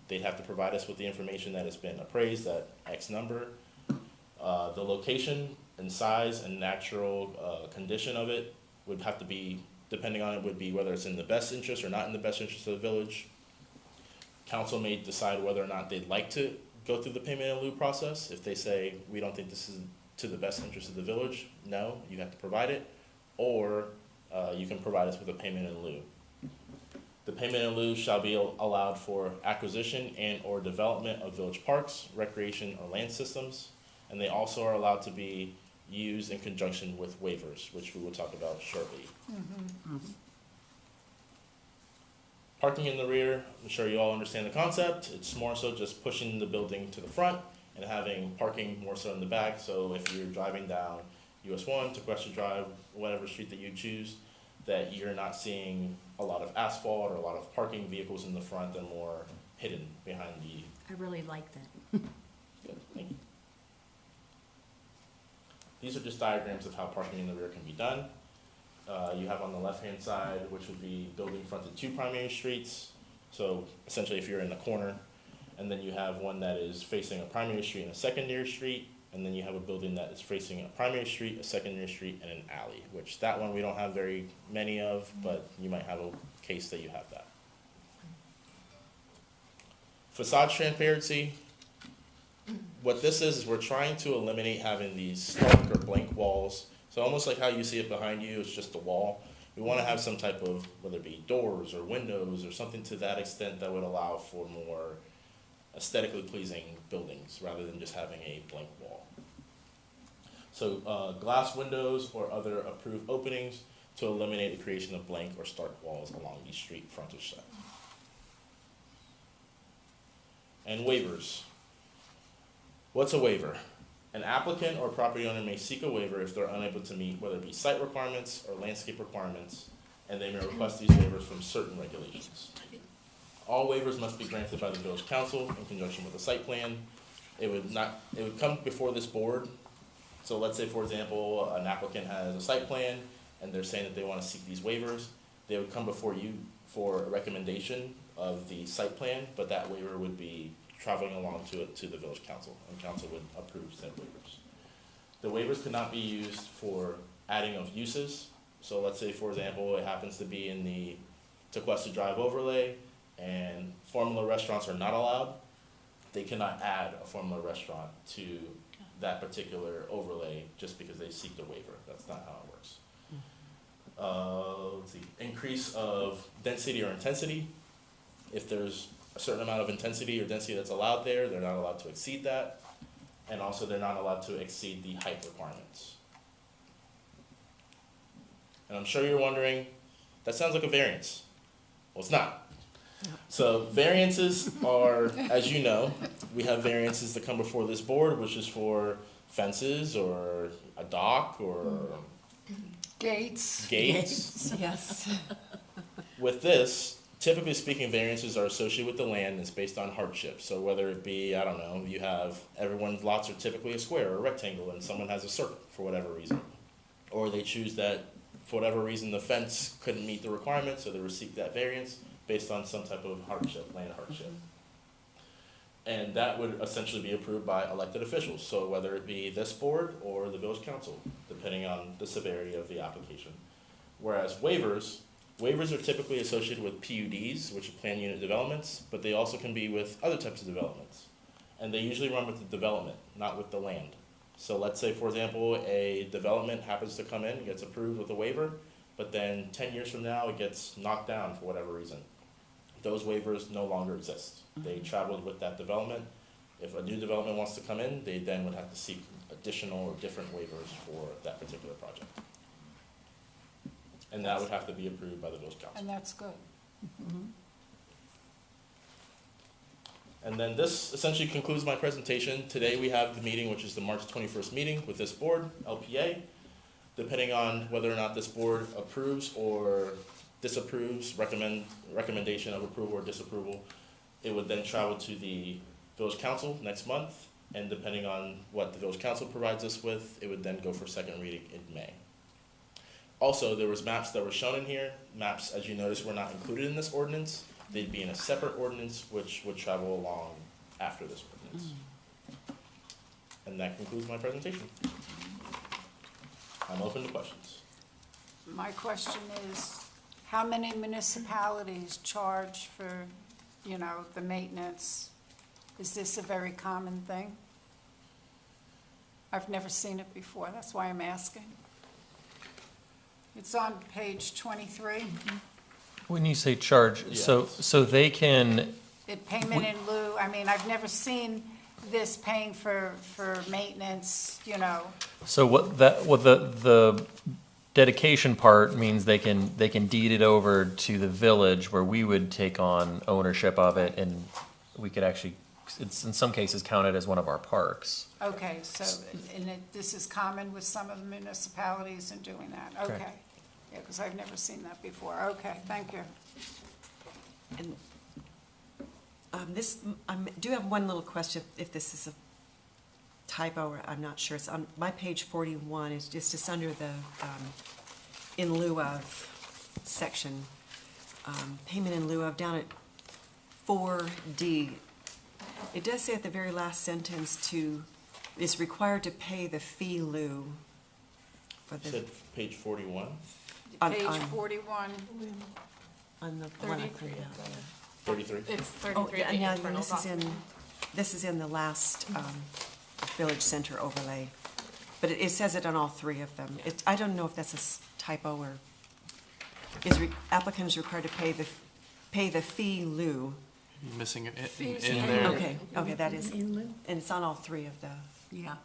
They'd have to provide us with the information that has been appraised at X number. The location and size and natural condition of it would have to be, depending on it, would be whether it's in the best interest or not in the best interest of the village. Council may decide whether or not they'd like to go through the payment in lieu process. If they say, we don't think this is to the best interest of the village, no, you have to provide it, or you can provide us with a payment in lieu. The payment in lieu shall be allowed for acquisition and or development of village parks, recreation, or land systems, and they also are allowed to be used in conjunction with waivers, which we will talk about shortly. Parking in the rear, I'm sure you all understand the concept. It's more so just pushing the building to the front and having parking more so in the back. So if you're driving down US 1, Tequesta Drive, whatever street that you choose, that you're not seeing a lot of asphalt or a lot of parking vehicles in the front and more hidden behind the. I really like that. Good, thank you. These are just diagrams of how parking in the rear can be done. You have on the left-hand side, which would be building fronted 2 primary streets. So essentially if you're in the corner, and then you have one that is facing a primary street and a secondary street, and then you have a building that is facing a primary street, a secondary street, and an alley, which that one we don't have very many of, but you might have a case that you have that. Facade transparency. What this is we're trying to eliminate having these stark or blank walls. So almost like how you see it behind you, it's just a wall. We want to have some type of, whether it be doors or windows or something to that extent that would allow for more aesthetically pleasing buildings rather than just having a blank wall. So glass windows or other approved openings to eliminate the creation of blank or stark walls along these street frontage sides. And waivers. What's a waiver? An applicant or property owner may seek a waiver if they're unable to meet whether it be site requirements or landscape requirements, and they may request these waivers from certain regulations. All waivers must be granted by the village council in conjunction with a site plan. It would come before this board. So let's say, for example, an applicant has a site plan and they're saying that they want to seek these waivers. They would come before you for a recommendation of the site plan, but that waiver would be traveling along to the village council, and council would approve said waivers. The waivers cannot be used for adding of uses. So let's say, for example, it happens to be in the Tequesta Drive overlay and formula restaurants are not allowed. They cannot add a formula restaurant to that particular overlay just because they seek the waiver. That's not how it works. Let's see, increase of density or intensity. If there's a certain amount of intensity or density that's allowed there, they're not allowed to exceed that. And also they're not allowed to exceed the height requirements. And I'm sure you're wondering, that sounds like a variance. Well, it's not. So variances are, as you know, we have variances that come before this board, which is for fences or a dock or Gates. Yes. With this, typically speaking, variances are associated with the land and it's based on hardship. So whether it be, I don't know, you have, everyone's lots are typically a square or a rectangle and someone has a circle for whatever reason. Or they choose that for whatever reason, the fence couldn't meet the requirements, so they would seek that variance based on some type of hardship, land hardship. And that would essentially be approved by elected officials, so whether it be this board or the village council, depending on the severity of the application. Whereas waivers are typically associated with PUDs, which are planned unit developments, but they also can be with other types of developments. And they usually run with the development, not with the land. So let's say, for example, a development happens to come in, gets approved with a waiver, but then 10 years from now, it gets knocked down for whatever reason. Those waivers no longer exist. They traveled with that development. If a new development wants to come in, they then would have to seek additional or different waivers for that particular project. And that would have to be approved by the village council. And that's good. And then this essentially concludes my presentation. Today we have the meeting, which is the March 21st meeting with this board, LPA. Depending on whether or not this board approves or disapproves, recommendation of approval or disapproval, it would then travel to the village council next month. And depending on what the village council provides us with, it would then go for second reading in May. Also, there was maps that were shown in here. Maps, as you notice, were not included in this ordinance. They'd be in a separate ordinance, which would travel along after this ordinance. And that concludes my presentation. I'm open to questions. My question is, how many municipalities charge for, the maintenance? Is this a very common thing? I've never seen it before, that's why I'm asking. It's on page 23. When you say charge, so they can, Payment in lieu, I've never seen this paying for maintenance, so what the dedication part means they can deed it over to the village where we would take on ownership of it, and we could actually, it's in some cases counted as one of our parks. Okay, so, this is common with some of the municipalities in doing that, okay. Correct. Yeah, because I've never seen that before, okay, thank you. And I do have one little question, if this is a typo, or I'm not sure. It's on my page 41, it's just under the in lieu of section, payment in lieu of, down at 4D. It does say at the very last sentence is required to pay the fee lieu for You the, said page 41? Page 41, on the one I printed out. 33? It's Oh, 33, yeah, the yeah, internal document. this is in the last village center overlay, but it says it on all three of them. I don't know if that's a typo or applicant is required to pay the fee lieu. You're missing it Fees in and- there. Okay, that is, and it's on all three of the, Yeah.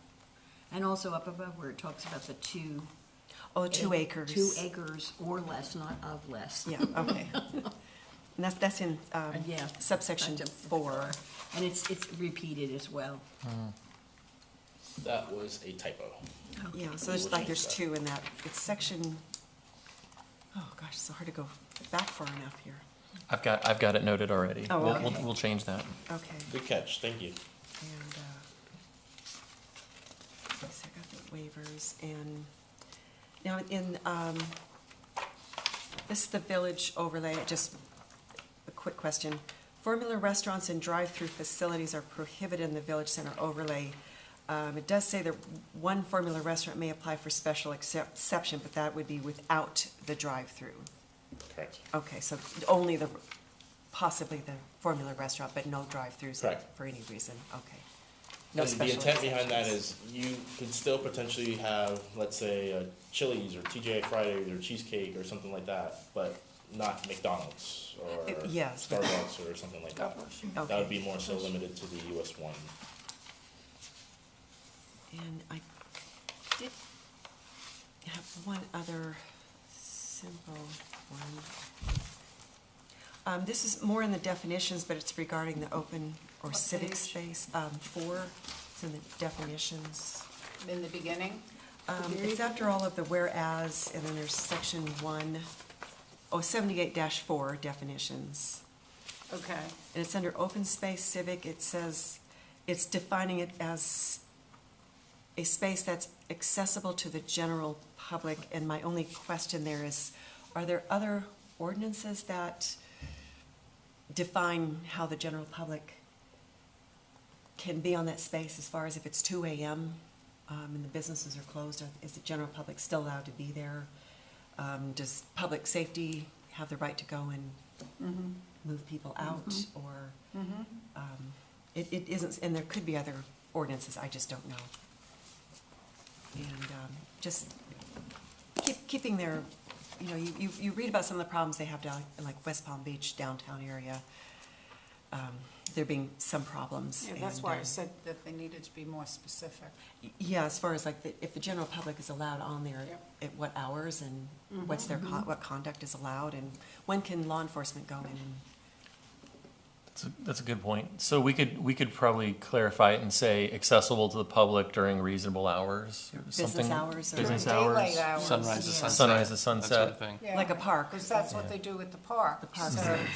And also up above where it talks about the 2 2 acres. 2 acres or less, not of less. Yeah, okay. And that's in Yeah. subsection That's a- 4. And it's repeated as well. That was a typo. Yeah, so there's 2 in that. It's section, oh gosh, it's so hard to go back far enough here. I've got it noted already. Oh, We'll- okay. We'll change that. Okay. Good catch, thank you. And, let's see, I got the waivers, and now this is the village overlay, just a quick question. Formula restaurants and drive-through facilities are prohibited in the village center overlay. It does say that one formula restaurant may apply for special exception, but that would be without the drive-through. Correct. Okay, so only possibly the formula restaurant, but no drive-throughs Correct. for any reason, okay. No And the special intent behind that exceptions. is you could still potentially have, let's say, a Chili's or TGI Fridays or cheesecake or something like that, but not McDonald's or Yes, but- Starbucks or something like that. That Okay. would be more so limited to the US 1. And I did have one other simple one. This is more in the definitions, but it's regarding the open or What civic page? space. 4, it's in the definitions. in the beginning. It's after all of the whereas, and then there's section 78-4 definitions. Okay, And it's under open space civic. It says, it's defining it as a space that's accessible to the general public, and my only question there is, are there other ordinances that define how the general public can be on that space as far as if it's 2 a.m. And the businesses are closed? Is the general public still allowed to be there? Does public safety have the right to go and move people out? Or it isn't, and there could be other ordinances, I just don't know. And just keeping their, you know, you read about some of the problems they have down in like West Palm Beach downtown area. There being some problems. Yeah, that's and, why I said that they needed to be more specific. Yeah, as far as like if the general public is allowed on there, Yep. at what hours and what's their what conduct is allowed, and when can law enforcement go in and That's a good point. So we could probably clarify it and say accessible to the public during reasonable hours. business hours or Business During hours. daylight hours. Sunrise to Yeah. sunset. Sunrise to That sort sunset. of thing. Yeah, like a park. Because that's what they do at the park. The park So- service.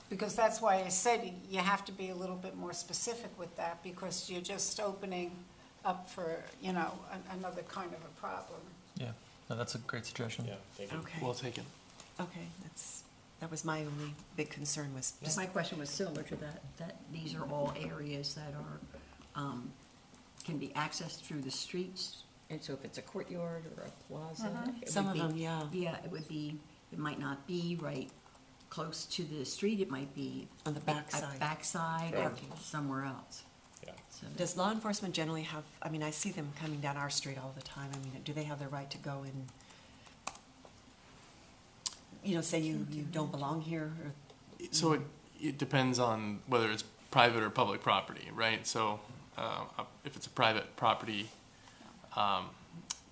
Because that's why I said you have to be a little bit more specific with that, because you're just opening up for, you know, another kind of a problem. Yeah, no, that's a great suggestion. Yeah, thank you. Okay. Well taken. Okay, that was my only big concern was just My question was similar to that these are all areas that are, can be accessed through the streets. And so if it's a courtyard or a plaza. it Some would of be- them, yeah. Yeah, it might not be right close to the street, it might be. On the backside. Backside or Correct. somewhere else. Yeah. So Does law enforcement generally have, I mean, I see them coming down our street all the time. I mean, do they have the right to go and, you know, say you don't belong here? Or, So it depends on whether it's private or public property, right? So if it's a private property,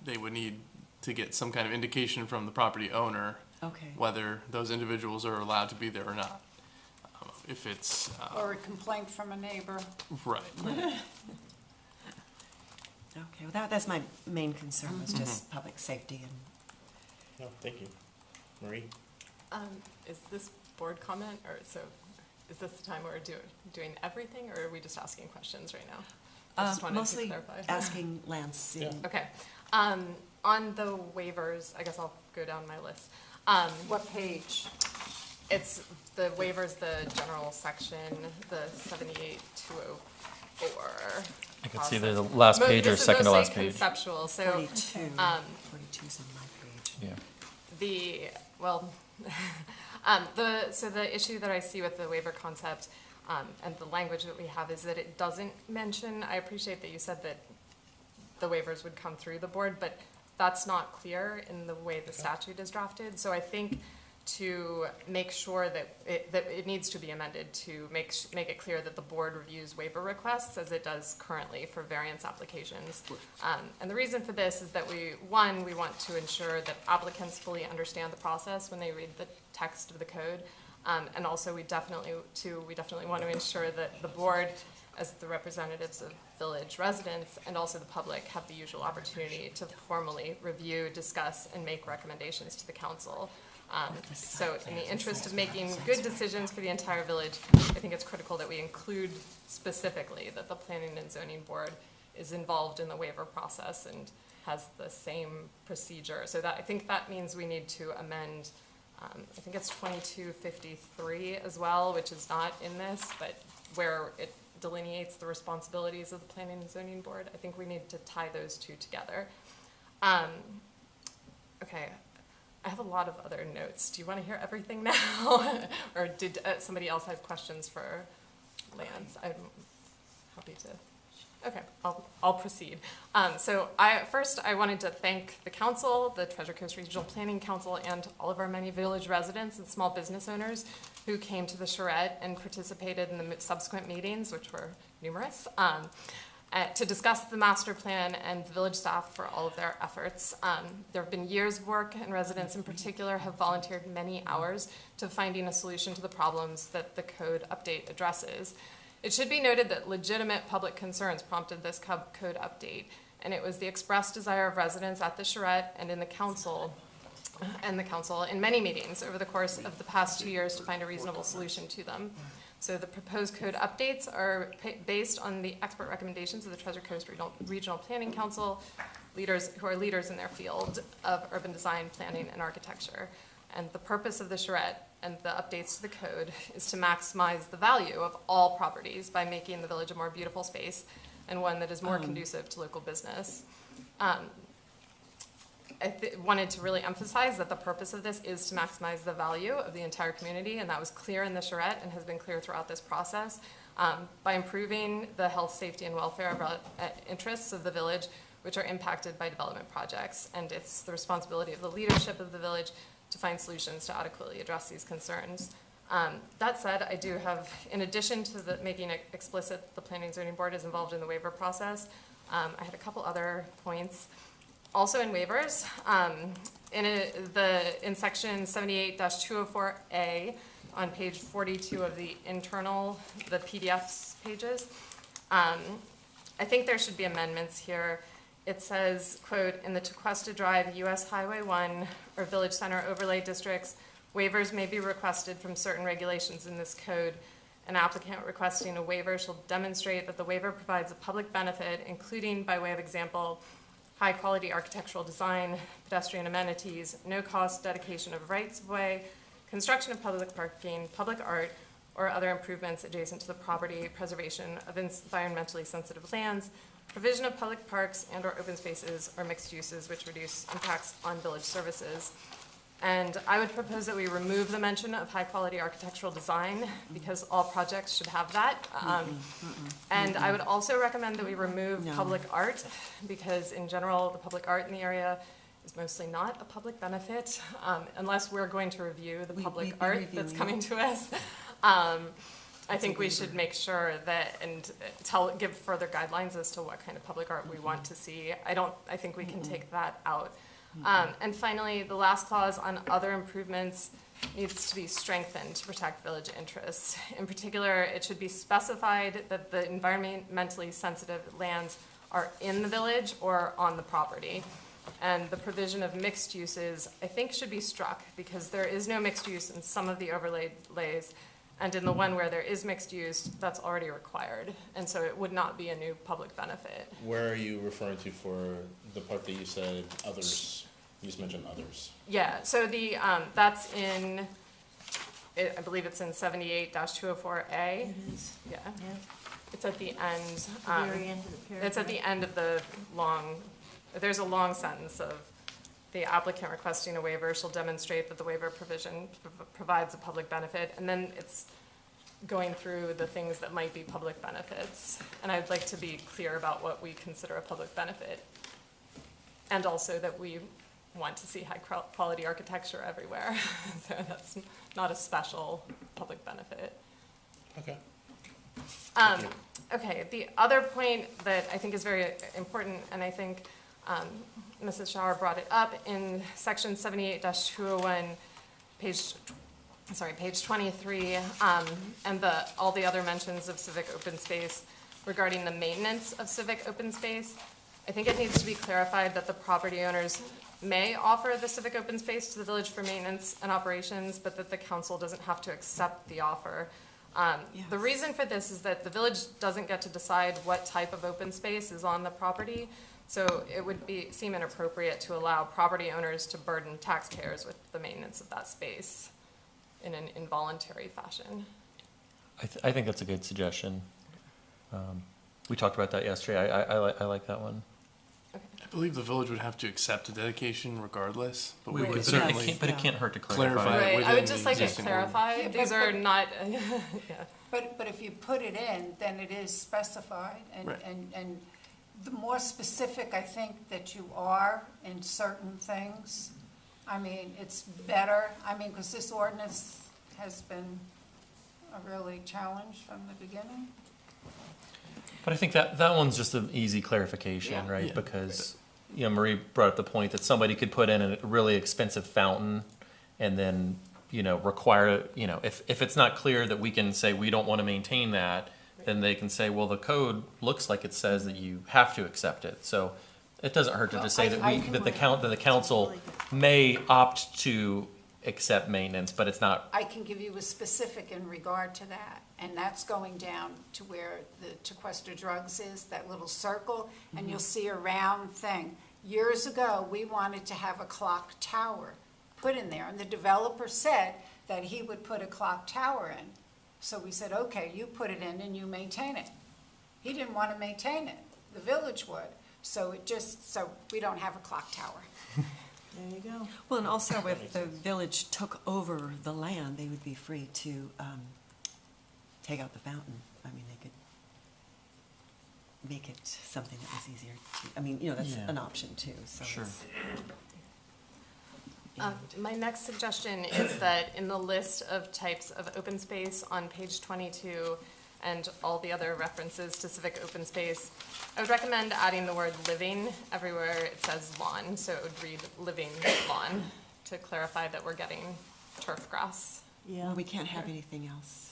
they would need to get some kind of indication from the property owner okay. whether those individuals are allowed to be there or not. If it's, Or a complaint from a neighbor. right. Okay, well, that's my main concern was just public safety and, No, thank you. Marie? Is this board comment, or so, is this the time where we're doing everything, or are we just asking questions right now? I just wanted to mostly clarify. asking Lance. Yeah. Okay. On the waivers, I guess I'll go down my list. What page? It's the waivers, the general section, the 78204. I can see the last page or second to last Mostly page. conceptual, so 42, 42's on my page. Yeah. So the issue that I see with the waiver concept and the language that we have is that it doesn't mention, I appreciate that you said that the waivers would come through the board, but that's not clear in the way the statute is drafted. So I think to make sure that it needs to be amended to make it clear that the board reviews waiver requests as it does currently for variance applications. And the reason for this is that we want to ensure that applicants fully understand the process when they read the text of the code. And also we definitely want to ensure that the board, as the representatives of village residents and also the public, have the usual opportunity to formally review, discuss, and make recommendations to the council. So in the interest of making good decisions for the entire village, I think it's critical that we include specifically that the Planning and Zoning Board is involved in the waiver process and has the same procedure. So I think that means we need to amend, I think it's 2253 as well, which is not in this, but where it delineates the responsibilities of the Planning and Zoning Board. I think we need to tie those two together. Okay. I have a lot of other notes. Do you want to hear everything now? Or did somebody else have questions for Lance? I'm happy to. Okay, I'll proceed. So first I wanted to thank the council, the Treasure Coast Regional Planning Council, and all of our many village residents and small business owners who came to the charrette and participated in the subsequent meetings, which were numerous, to discuss the master plan, and the village staff for all of their efforts. There have been years of work, and residents in particular have volunteered many hours to finding a solution to the problems that the code update addresses. It should be noted that legitimate public concerns prompted this code update, and it was the expressed desire of residents at the charrette and in the council in many meetings over the course of the past 2 years to find a reasonable solution to them. So the proposed code updates are based on the expert recommendations of the Treasure Coast Regional Planning Council, who are leaders in their field of urban design, planning, and architecture. And the purpose of the charrette and the updates to the code is to maximize the value of all properties by making the village a more beautiful space and one that is more conducive to local business. I wanted to really emphasize that the purpose of this is to maximize the value of the entire community, and that was clear in the charrette and has been clear throughout this process. By improving the health, safety, and welfare interests of the village, which are impacted by development projects, and it's the responsibility of the leadership of the village to find solutions to adequately address these concerns. That said, I do have, in addition to making it explicit the Planning and Zoning Board is involved in the waiver process, I had a couple other points. Also in waivers, in section 78-204A on page 42 of the PDF pages, I think there should be amendments here. It says, quote, in the Tequesta Drive US Highway 1 or Village Center overlay districts, waivers may be requested from certain regulations in this code. An applicant requesting a waiver shall demonstrate that the waiver provides a public benefit, including, by way of example, high-quality architectural design, pedestrian amenities, no-cost dedication of rights-of-way, construction of public parking, public art, or other improvements adjacent to the property, preservation of environmentally sensitive lands, provision of public parks and/or open spaces or mixed uses which reduce impacts on village services. And I would propose that we remove the mention of high-quality architectural design because all projects should have that. And I would also recommend that we remove public art because in general, the public art in the area is mostly not a public benefit unless we're going to review the public art that's coming to us. I think we should make sure that and give further guidelines as to what kind of public art we want to see. I think we can take that out. And finally, the last clause on other improvements needs to be strengthened to protect village interests. In particular, it should be specified that the environmentally sensitive lands are in the village or on the property. And the provision of mixed uses, I think, should be struck because there is no mixed use in some of the overlays. And in the one where there is mixed use, that's already required. And so it would not be a new public benefit. Where are you referring to for the part that you said others? You just mentioned others. Yeah, so that's in, I believe it's in 78-204A. It is. Yeah. Yeah. It's at the end. The very end of the paragraph. It's at the end of the there's a long sentence of the applicant requesting a waiver shall demonstrate that the waiver provision provides a public benefit, and then it's going through the things that might be public benefits. And I'd like to be clear about what we consider a public benefit, and also that we want to see high quality architecture everywhere. So that's not a special public benefit. Okay. Okay, the other point that I think is very important, and I think Mrs. Schauer brought it up in section 78-201, page 23, and all the other mentions of civic open space regarding the maintenance of civic open space. I think it needs to be clarified that the property owners may offer the civic open space to the village for maintenance and operations, but that the council doesn't have to accept the offer. Yes. The reason for this is that the village doesn't get to decide what type of open space is on the property. So it would seem inappropriate to allow property owners to burden taxpayers with the maintenance of that space in an involuntary fashion. I think that's a good suggestion. We talked about that yesterday. I like that one. I believe the village would have to accept a dedication regardless, but we But could it certainly can't, it can't hurt to clarify. clarify it Right, I within would just the like to existing clarify, ordinance. these are not, yeah. But if you put it in, then it is specified, Right. and the more specific I think that you are in certain things, I mean, it's better. I mean, because this ordinance has been a really challenge from the beginning. But I think that one's just an easy clarification, Yeah. right? Yeah. Because, Marie brought up the point that somebody could put in a really expensive fountain and then, require, if it's not clear that we can say we don't want to maintain that, then they can say, well, the code looks like it says that you have to accept it. So it doesn't hurt to just say that the council may opt to accept maintenance, but it's not. I can give you a specific in regard to that, and that's going down to where the Tequesta Drugs is, that little circle, and you'll see a round thing. Years ago, we wanted to have a clock tower put in there, and the developer said that he would put a clock tower in. So we said, okay, you put it in and you maintain it. He didn't want to maintain it, the village would, so we don't have a clock tower. There you go. Well, and also if the village took over the land, they would be free to take out the fountain. I mean, they could make it something that was easier to, I mean, that's Yeah. an option too, so. Sure. My next suggestion is that in the list of types of open space on page 22 and all the other references to civic open space, I would recommend adding the word living everywhere it says lawn, so it would read living lawn to clarify that we're getting turf grass. Yeah. Well, we can't have anything else.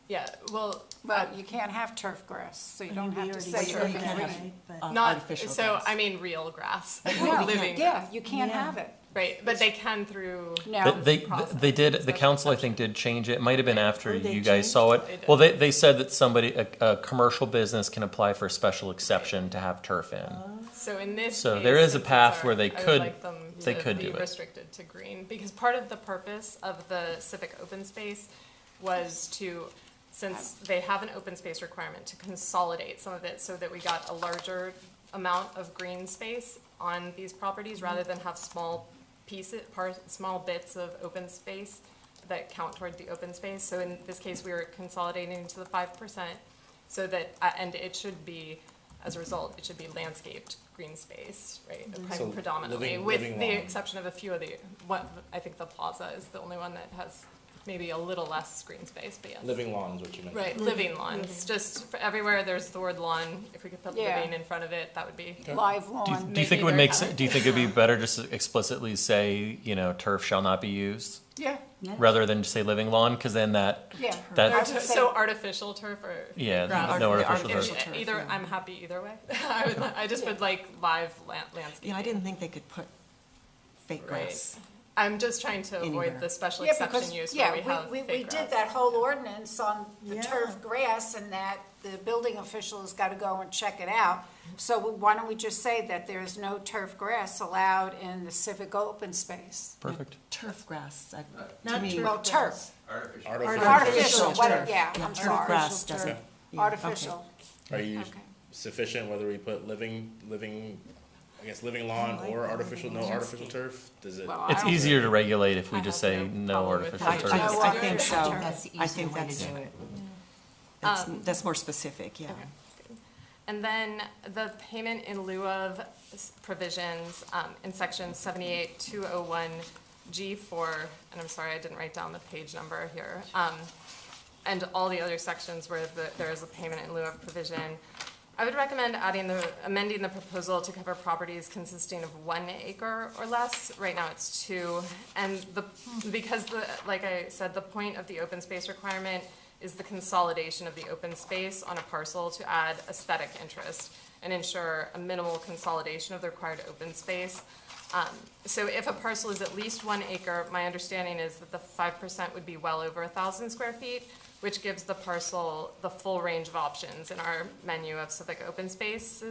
Yeah, well, But you can't have turf grass, so you I don't mean, we have to already say said you urban can't green. have- right, but- not, artificial so grass. I mean real grass, Yeah, living yeah, grass. you can't Yeah. have it. Right, but they can through. No. They did, the council, I think, did change it. It might have been after Oh, they you guys changed saw They it. did. Well, they said that a commercial business can apply for a special exception to have turf in. So in this So case, there is a since it's path where they I would could- like them they to could be do it. restricted to green, because part of the purpose of the civic open space was to, since they have an open space requirement, to consolidate some of it so that we got a larger amount of green space on these properties rather than have small small bits of open space that count toward the open space. So in this case, we were consolidating to the 5% so that, and it should be, as a result, it should be landscaped green space, right? So Predominantly, living with the lawn. exception of a few of I think the plaza is the only one that has maybe a little less green space, but yes. Living lawn is what you meant. Right, living lawns, just for everywhere there's the word lawn, if we could put Yeah. living in front of it, that would be. Live Do lawn. you think Maybe it would they're make, kind do you think it'd be better just to explicitly say, turf shall not be used? Yeah, Rather than just say living lawn, because then yeah. that, I would say- So artificial turf or? yeah, Grass. no The artificial artificial turf. turf, Either, yeah. I'm happy either way. I just would like live landscaping. Yeah, I didn't think they could put fake Right. grass. I'm just trying to Anywhere. avoid the special Yeah, exception because, use yeah, where we have we fake did grass. that whole ordinance on the Yeah. turf grass and that the building official has got to go and check it out. So why don't we just say that there's no turf grass allowed in the civic open space? Perfect. Turf grass, to Not me, turf Well, turf, Artificial. artificial, turf. whatever, yeah, I'm Turf sorry. grass doesn't. yeah, Artificial, Are you okay. sufficient whether we put living, I guess living lawn I like or that. artificial, no artificial turf? Does it? Well, I It's don't- easier to regulate if we I just have say no no problem with artificial I, that. turf. I, No I think so. artificial turf. That's the I easier think way to that's, do it. that's more specific, yeah. And then the payment in lieu of provisions in section 78-201G4, and I'm sorry, I didn't write down the page number here, and all the other sections where there is a payment in lieu of provision. I would recommend amending the proposal to cover properties consisting of 1 acre or less. Right now it's 2, and because like I said, the point of the open space requirement is the consolidation of the open space on a parcel to add aesthetic interest and ensure a minimal consolidation of the required open space. So if a parcel is at least 1 acre, my understanding is that the 5% would be well over 1,000 square feet, which gives the parcel the full range of options in our menu of civic open space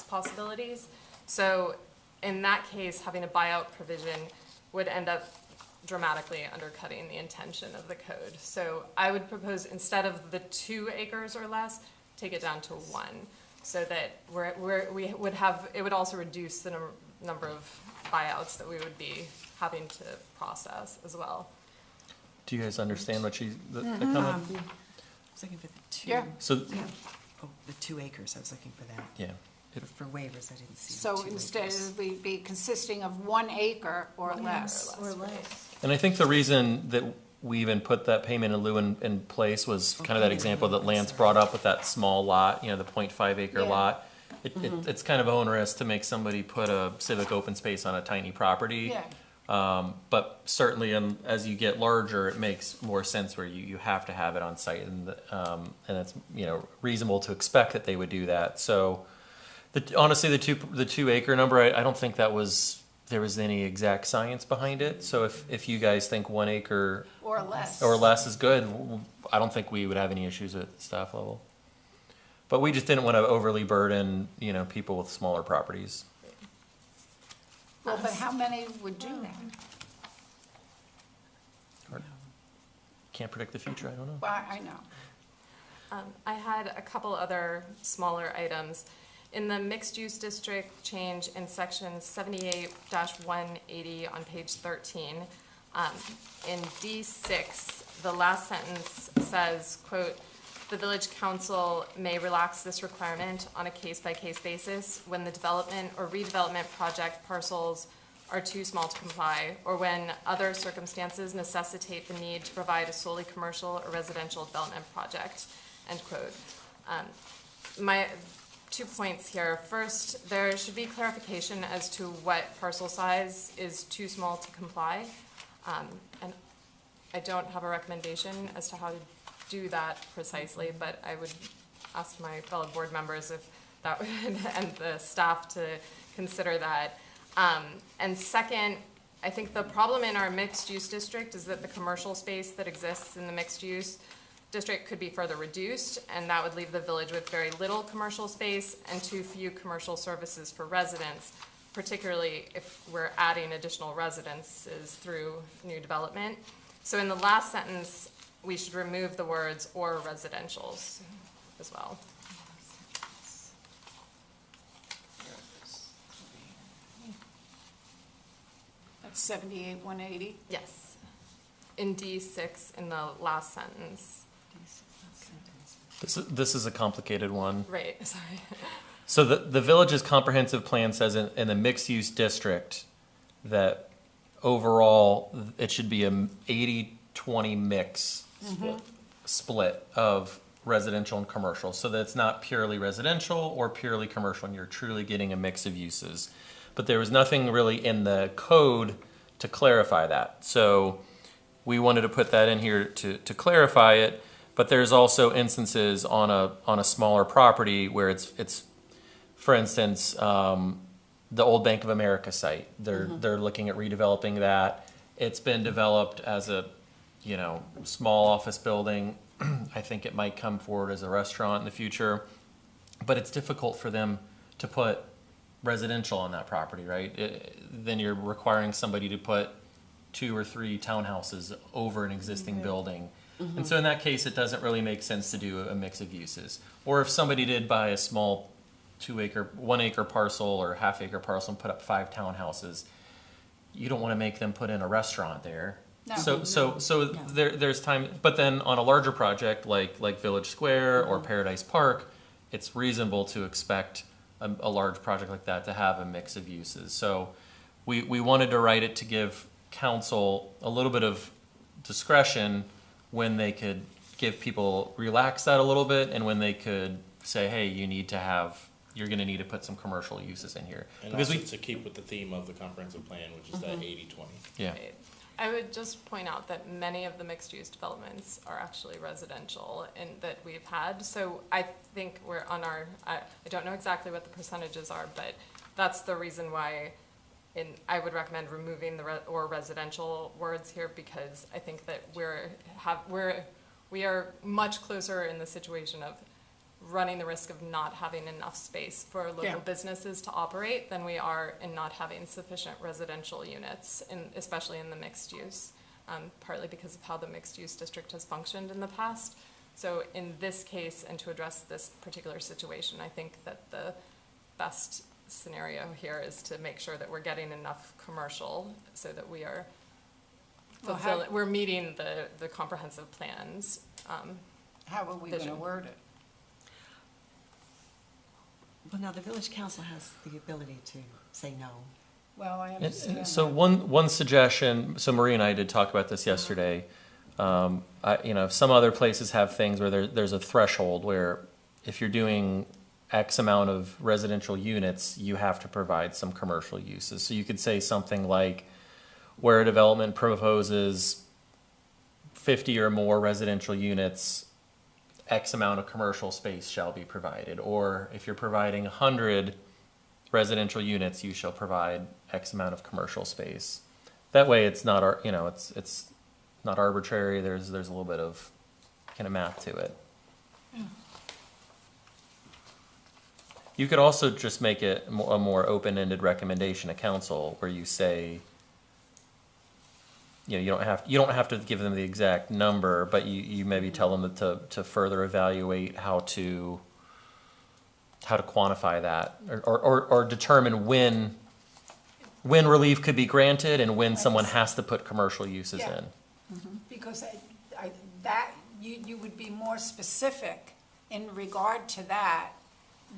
possibilities. So in that case, having a buyout provision would end up dramatically undercutting the intention of the code. So I would propose, instead of the 2 acres or less, take it down to 1, so that we would have, it would also reduce the number of buyouts that we would be having to process as well. Do you guys understand what the comment? I was looking for the 2. Yeah. So, Oh, the 2 acres, I was looking for that. yeah. For waivers, I didn't see the So 2 instead, acres. it would be consisting of 1 acre or less. Or less. And I think the reason that we even put that payment in lieu in place was kind of that example that Lance brought up with that small lot, the 0.5 acre Yeah. lot. It's kind of onerous to make somebody put a civic open space on a tiny property. Yeah, But certainly, as you get larger, it makes more sense where you have to have it on site, and it's reasonable to expect that they would do that. So, honestly, the 2 acre number, I don't think there was any exact science behind it. So if you guys think 1 acre or less. or less is good, I don't think we would have any issues at staff level. But we just didn't want to overly burden people with smaller properties. Well, but how many would do that? Can't predict the future, I don't know. Well, I know. I had a couple other smaller items. In the mixed-use district change in section 78-180 on page 13, in D6, the last sentence says, quote, "The village council may relax this requirement on a case-by-case basis when the development or redevelopment project parcels are too small to comply, or when other circumstances necessitate the need to provide a solely commercial or residential development project," end quote. My 2 points here. First, there should be clarification as to what parcel size is too small to comply. And I don't have a recommendation as to how to do that precisely, but I would ask my fellow board members if that would, and the staff to consider that. And second, I think the problem in our mixed-use district is that the commercial space that exists in the mixed-use district could be further reduced, and that would leave the village with very little commercial space and too few commercial services for residents, particularly if we're adding additional residences through new development. So in the last sentence, we should remove the words "or residentials" as well. That's 78-180. Yes. In D6, in the last sentence. This is a complicated one. Right, sorry. So the village's comprehensive plan says in the mixed-use district that overall it should be a 80-20 mix split of residential and commercial, so that it's not purely residential or purely commercial, and you're truly getting a mix of uses. But there was nothing really in the code to clarify that. So we wanted to put that in here to clarify it. But there's also instances on a smaller property where it's for instance, the old Bank of America site. They're looking at redeveloping that. It's been developed as a small office building. I think it might come forward as a restaurant in the future, but it's difficult for them to put residential on that property, right? Then you're requiring somebody to put 2 or 3 townhouses over an existing building. And so in that case, it doesn't really make sense to do a mix of uses. Or if somebody did buy a small 1 acre parcel or half-acre parcel and put up 5 townhouses, you don't want to make them put in a restaurant there. No. So there's time, but then on a larger project like Village Square or Paradise Park, it's reasonable to expect a large project like that to have a mix of uses. So we wanted to write it to give council a little bit of discretion when they could give people, relax that a little bit, and when they could say, hey, you're going to need to put some commercial uses in here. And because also to keep with the theme of the comprehensive plan, which is that 80-20. Yeah. Right. I would just point out that many of the mixed-use developments are actually residential and that we've had. So I think we're on I don't know exactly what the percentages are, but that's the reason why I would recommend removing the or residential words here, because I think that we are much closer in the situation of running the risk of not having enough space for local businesses to operate than we are in not having sufficient residential units, especially in the mixed use, partly because of how the mixed use district has functioned in the past. So in this case, and to address this particular situation, I think that the best scenario here is to make sure that we're getting enough commercial so that we are we're meeting the comprehensive plans. How are we going to word it? Well, now the village council has the ability to say no. Well, I understand. So one suggestion, so Marie and I did talk about this yesterday. Some other places have things where there's a threshold where if you're doing X amount of residential units, you have to provide some commercial uses. So you could say something like, where a development proposes 50 or more residential units, X amount of commercial space shall be provided. Or if you're providing 100 residential units, you shall provide X amount of commercial space. That way it's not, it's not arbitrary. There's a little bit of kind of math to it. You could also just make it a more open-ended recommendation to council where you say, you don't have to give them the exact number, but you maybe tell them to further evaluate how to quantify that or determine when relief could be granted and when someone has to put commercial uses Yeah. in. Because you would be more specific in regard to that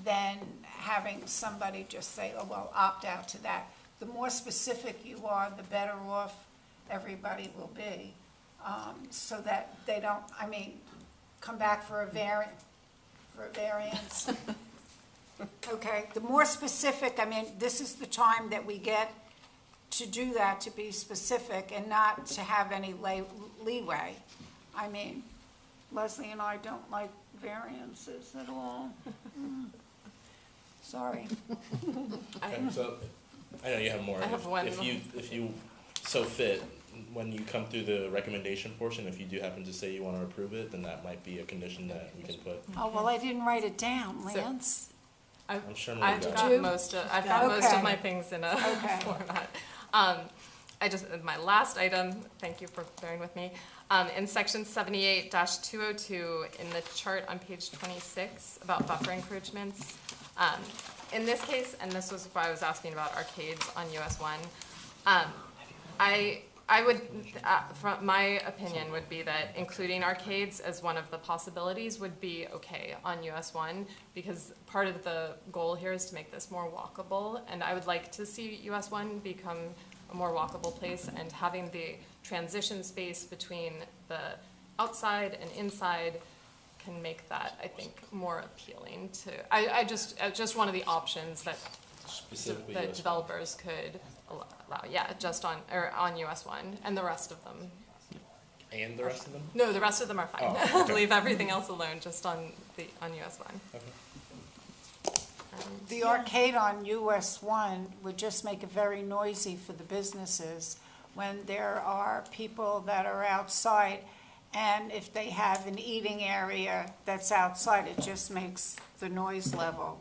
than having somebody just say, oh, well, opt out to that. The more specific you are, the better off everybody will be, so that they don't, come back for a variance. Okay, the more specific, this is the time that we get to do that, to be specific and not to have any leeway. Leslie and I don't like variances at all. Sorry. Okay, so, I know you have more. I have one. If you so fit, when you come through the recommendation portion, if you do happen to say you want to approve it, then that might be a condition that we can put. Oh, well, I didn't write it down, Lance. I'm sure I've Maria got got most of Okay. my things in a Okay. format. My last item, thank you for bearing with me, in section 78-202, in the chart on page 26 about buffer encroachments. In this case, and this was why I was asking about arcades on US 1, I would, from my opinion, would be that including arcades as one of the possibilities would be okay on US 1, because part of the goal here is to make this more walkable, and I would like to see US 1 become a more walkable place, and having the transition space between the outside and inside can make that, I think, more appealing to, just one of the options that specifically the US developers could allow, just on US 1, and the rest of them. and the rest of them. No, the rest of them are fine. Oh, okay. Leave everything else alone, just on US 1. Okay. The arcade on US 1 would just make it very noisy for the businesses when there are people that are outside, and if they have an eating area that's outside, it just makes the noise level.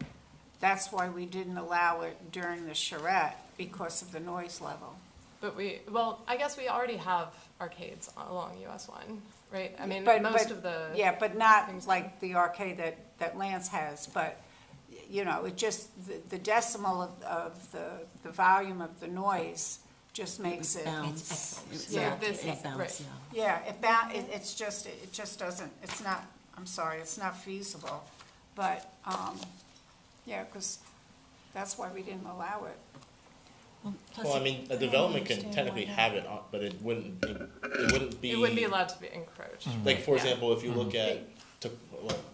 That's why we didn't allow it during the charrette, because of the noise level. But I guess we already have arcades along US 1, right? Yeah, but not things- like the arcade that Lance has, but, it just, the decimal of the volume of the noise just makes it. Yeah, this- right. Yeah, it just doesn't, it's not, I'm sorry, it's not feasible, but, yeah, because that's why we didn't allow it. Well, a development can technically have it, but it wouldn't be. It wouldn't be allowed to be encroached. Like, for Yeah. example, if you look at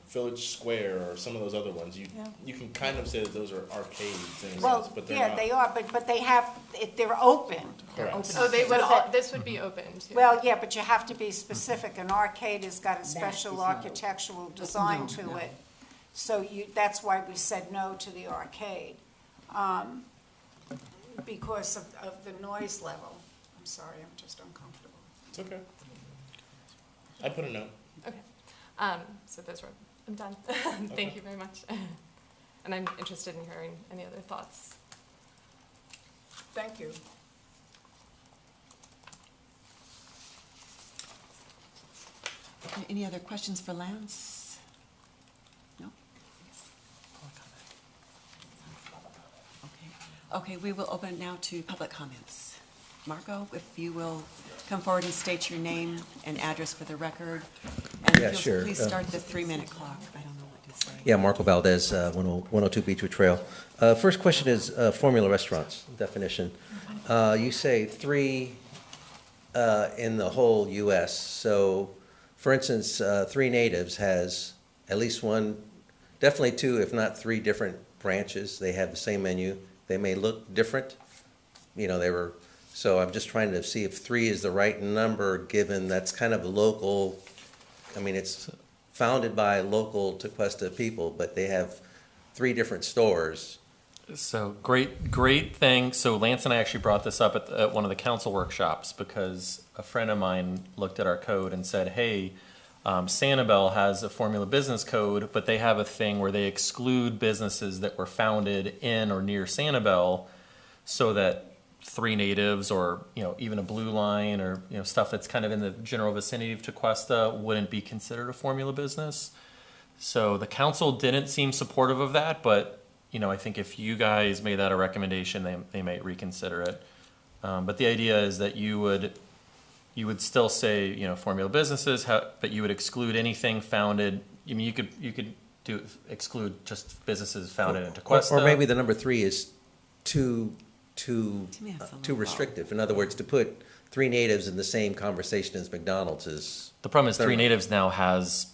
Village Square or some of those other ones, you can kind of say that those are arcades in a sense, but they're not. They are, but they have, they're open. Correct. So they would, So this would be open too. Well, yeah, but you have to be specific. An arcade has got a special architectural design to it. So that's why we said no to the arcade, because of the noise level. I'm sorry, I'm just uncomfortable. It's okay. I put a note. Okay. So I'm done. Thank you very much. And I'm interested in hearing any other thoughts. Thank you. Okay, any other questions for Lance? No? Okay, we will open now to public comments. Marco, if you will come forward and state your name and address for the record. And Yeah, if you'll sure. please start the 3-minute clock. I don't know what to say. Yeah, Marco Valdez, 102 Beechwood Trail. First question is formula restaurants definition. You say 3 in the whole U.S. So, for instance, 3 Natives has at least 1, definitely 2, if not 3 different branches. They have the same menu. They may look different. So I'm just trying to see if 3 is the right number, given that's kind of local. It's founded by local Tequesta people, but they have 3 different stores. So great thing. So Lance and I actually brought this up at one of the council workshops because a friend of mine looked at our code and said, hey, Sanibel has a formula business code, but they have a thing where they exclude businesses that were founded in or near Sanibel, so that 3 Natives or, even a Blue Line or, stuff that's kind of in the general vicinity of Tequesta wouldn't be considered a formula business. So the council didn't seem supportive of that, but, I think if you guys made that a recommendation, they might reconsider it. But the idea is that you would still say, formula businesses, but you would exclude anything founded. You could exclude just businesses founded in Tequesta. Or maybe the number 3 is too me, that's a too little restrictive. In other words, to put 3 Natives in the same conversation as McDonald's is. The problem is 3 Natives now has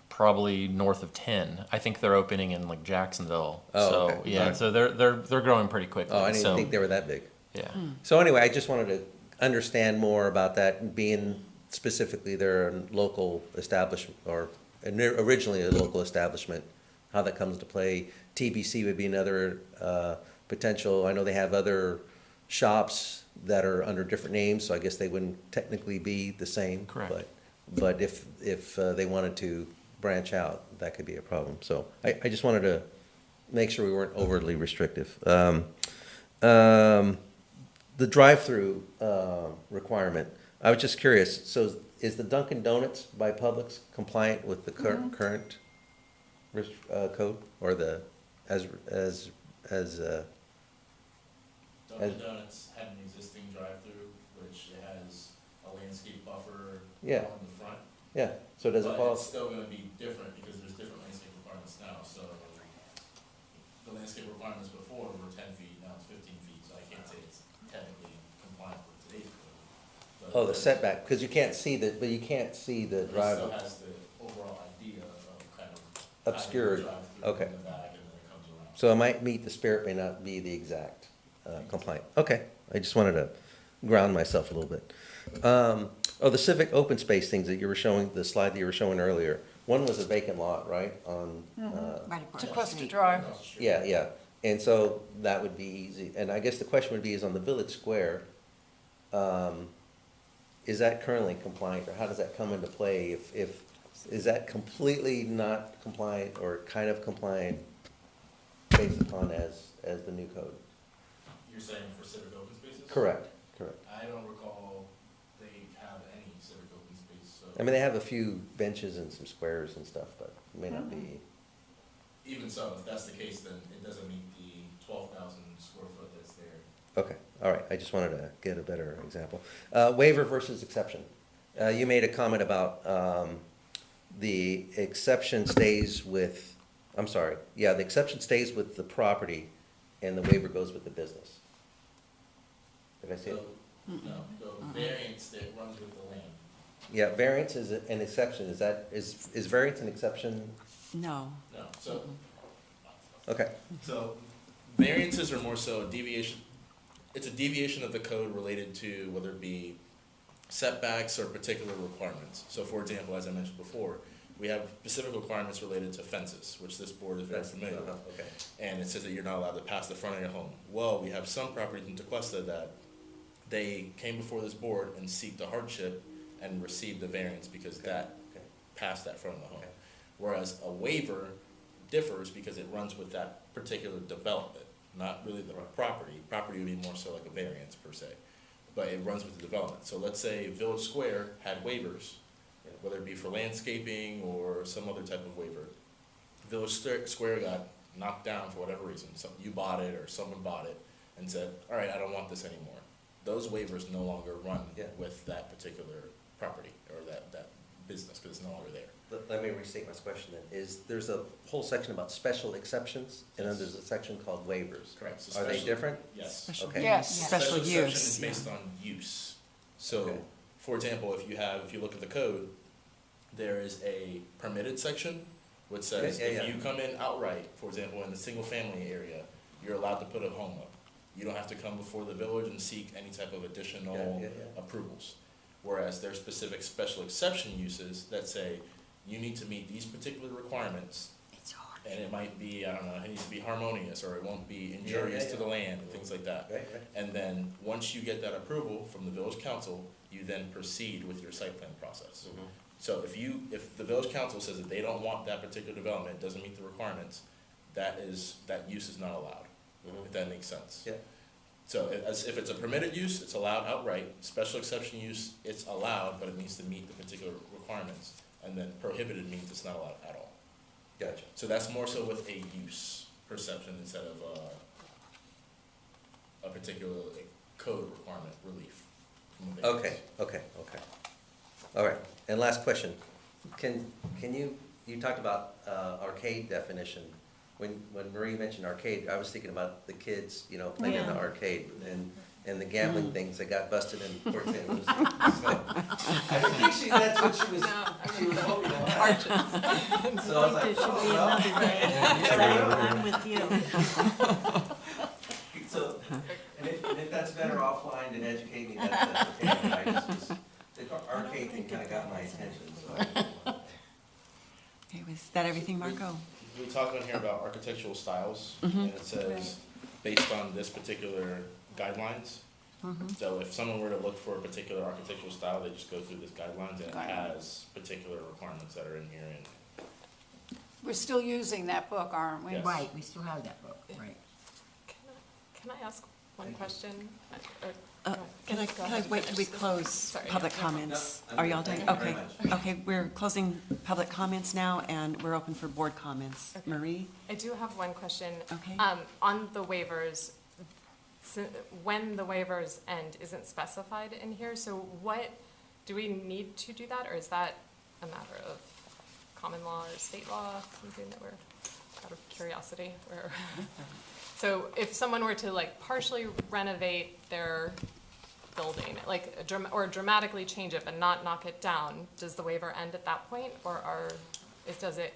probably north of 10. I think they're opening in like Jacksonville. Oh, so okay. yeah, Right. so they're growing pretty quickly. Oh, I didn't so, think they were that big. Yeah. So anyway, I just wanted to understand more about that, being specifically they're a local establishment, or originally a local establishment, how that comes to play. TBC would be another potential. I know they have other shops that are under different names, so I guess they wouldn't technically be the same. Correct. But if they wanted to branch out, that could be a problem. So I just wanted to make sure we weren't overly restrictive. The drive-through requirement, I was just curious, so is the Dunkin' Donuts by Publix compliant with the current code, or the, as Dunkin' Donuts had an existing drive-through, which has a landscape buffer Yeah. on the front. yeah, so does it But fall? it's still gonna be different because there's different landscape requirements now, so the landscape requirements before were 10 feet, now it's 15 feet, so I can't say it's technically compliant with today's code. But Oh, the setback, because you can't see but you can't see the It still driveway. has the overall idea of kind of. Obscured. having the drive-through Okay. in the back and then it comes around. So it might meet the spirit, may not be the exact compliant. Okay, I just wanted to ground myself a little bit. The civic open space things that you were showing, the slide that you were showing earlier, one was a vacant lot, right, on, Right across the Tequesta street. Drive. Across the street. yeah, and so that would be easy. And I guess the question would be, is on the Village Square, is that currently compliant, or how does that come into play? Is that completely not compliant or kind of compliant based upon as the new code? You're saying for civic open spaces? Correct. I don't recall they have any civic open space, so. I mean, they have a few benches and some squares and stuff, but it may not be. Even so, if that's the case, then it doesn't meet the 12,000 square foot that's there. Okay, all right, I just wanted to get a better example. Waiver versus exception. You made a comment about the exception stays with, the exception stays with the property and the waiver goes with the business. Did I say it? No, the variance that runs with the land. Yeah, variance is an exception, is variance an exception? No. No, so, Okay, so variances are more so a deviation, it's a deviation of the code related to whether it be setbacks or particular requirements. So for example, as I mentioned before, we have specific requirements related to fences, which this board is very familiar with. okay. And it says that you're not allowed to pass the front of your home. Well, we have some properties in Tequesta that they came before this board and seeked a hardship and received the variance because that Okay. passed that front of the home. Okay. Whereas a waiver differs because it runs with that particular development, not really the property. Property would be more so like a variance per se, but it runs with the development. So let's say Village Square had waivers, whether it be for landscaping or some other type of waiver. Village Square got knocked down for whatever reason. You bought it or someone bought it and said, all right, I don't want this anymore. Those waivers no longer run Yeah. with that particular property or that business because it's no longer there. Let me restate my question then. There's a whole section about special exceptions, and then Yes. there's a section called waivers. Correct. So Are they special- different? Yes. Okay. Yes. Special exception use, is based on use. So, Okay. for example, if you look at the code, there is a permitted section which says Yeah, yeah, if yeah. you come in outright, for example, in the single family area, you're allowed to put a home up. You don't have to come before the village and seek any type of additional Yeah, yeah, yeah. approvals. Whereas there's specific special exception uses that say you need to meet these particular requirements. It's hard. And it might be, I don't know, it needs to be harmonious, or it won't be injurious yeah, to the land, and things like that. Right. And then, once you get that approval from the village council, you then proceed with your site plan process. Mhm. So if the village council says that they don't want that particular development, doesn't meet the requirements, that use is not allowed, if that makes sense. Yeah. So if it's a permitted use, it's allowed outright. Special exception use, it's allowed, but it needs to meet the particular requirements. And then prohibited means it's not allowed at all. Gotcha. So that's more so with a use perception instead of a particular code requirement relief. From the Okay, okay. All right, and last question. Can you talked about arcade definition. When Marie mentioned arcade, I was thinking about the kids, playing in the arcade and the gambling things that got busted in Port St. Lucie. So, I think that's what she was hoping to. So I was like, There should be another day. I'm with you. So, and if that's better offline than educating, that's okay. I just was, the arcade thing kind of got my attention, so. Okay, was that everything, Marco? We talked on here about architectural styles, and it says, based on this particular guidelines. So if someone were to look for a particular architectural style, they just go through this guidelines, and it has particular requirements that are in here. And We're still using that book, aren't we? Yes. Right, we still have that book, right. Can I ask one question? Can I wait till we close Sorry, public yeah. comments? No, I'm Are y'all good. done? Thank you Okay, very much. okay, we're closing public comments now, and we're open for board comments. Okay. Marie? I do have one question. Okay. On the waivers, when the waivers end isn't specified in here, so do we need to do that, or is that a matter of common law or state law, something that we're, out of curiosity, or? So if someone were to partially renovate their building, or dramatically change it but not knock it down, does the waiver end at that point, or does it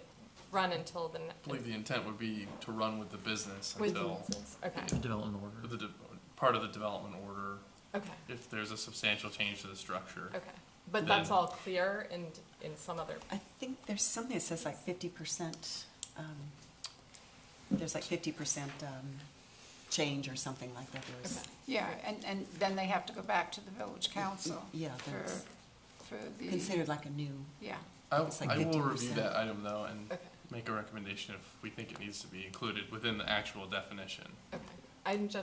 run until the? I believe the intent would be to run with the business With until Okay, The development order. part of the development order, okay, if there's a substantial change to the structure. okay. But that's all clear in some other, I think there's something that says 50%, there's 50% change or something like that. There's, okay. Yeah, and then they have to go back to the village council. Yeah, for that's the, considered like a new, yeah. It's like I will review 50%. that item though and Okay. make a recommendation if we think it needs to be included within the actual definition. Okay, I think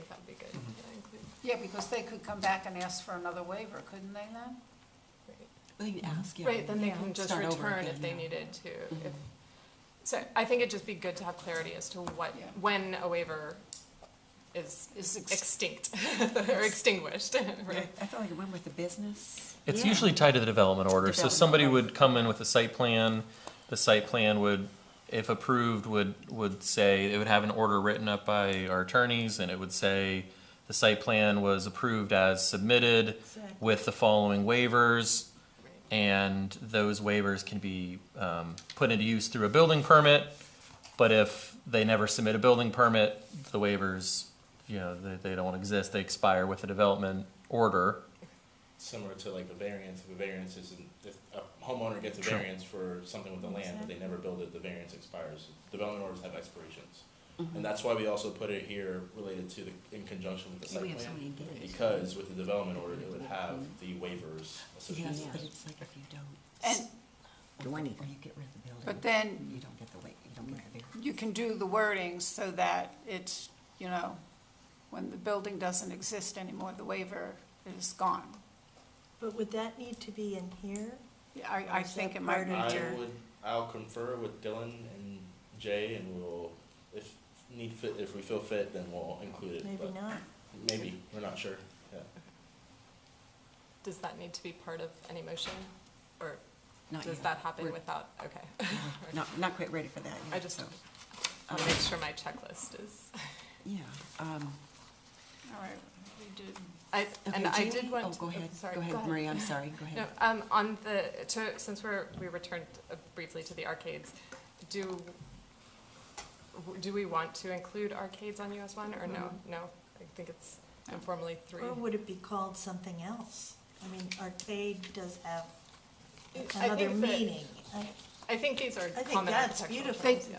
that'd be good to include. Yeah, because they could come back and ask for another waiver, couldn't they then? well, you can ask, yeah. Right, then they yeah, can just start over return again, if they yeah. needed to. So I think it'd just be good to have clarity as to Yeah. when a waiver is Is extinct or extinguished, right? I felt like it went with the business. It's Yeah. usually tied to the development order. So Development, somebody right. would come in with a site plan. The site plan would, if approved, would say, it would have an order written up by our attorneys, and it would say, the site plan was approved as submitted Exactly. with the following waivers, and those waivers can be put into use through a building permit. But if they never submit a building permit, the waivers, they don't exist. They expire with the development order. similar to the variance, if a variance is, if a homeowner gets a Sure. variance for something with the land, but they never build it, the variance expires. Development orders have expirations. And that's why we also put it here related to in conjunction with the Yeah, we site have so plan. many days. Because with the development order, it would have the waivers associated Yes, with but it. it's like if you don't. And, Do anything. Or you get rid of the building. but then You don't get the you don't get the variance. you can do the wording so that it's, when the building doesn't exist anymore, the waiver is gone. But would that need to be in here? I Is think that it might part be. of I'll confer with Dylan and Jay, and we'll, if we feel fit, then we'll include it. Maybe but not. Maybe, we're not sure, yeah. Does that need to be part of any motion, or Not does yet. that happen We're without, okay. Not quite ready for that yet. I just so, want to make sure my checklist is, Yeah. All right, we did. and Okay, I Jamie? did want. Oh, go ahead. Sorry, Go ahead, Marie, I'm sorry, go No, ahead. since we returned briefly to the arcades, do we want to include arcades on US 1 or no? No, I think it's informally 3. Or would it be called something else? I mean, arcade does have I another think that- meaning. I think these are think common that's architectural beautiful. terms, yeah.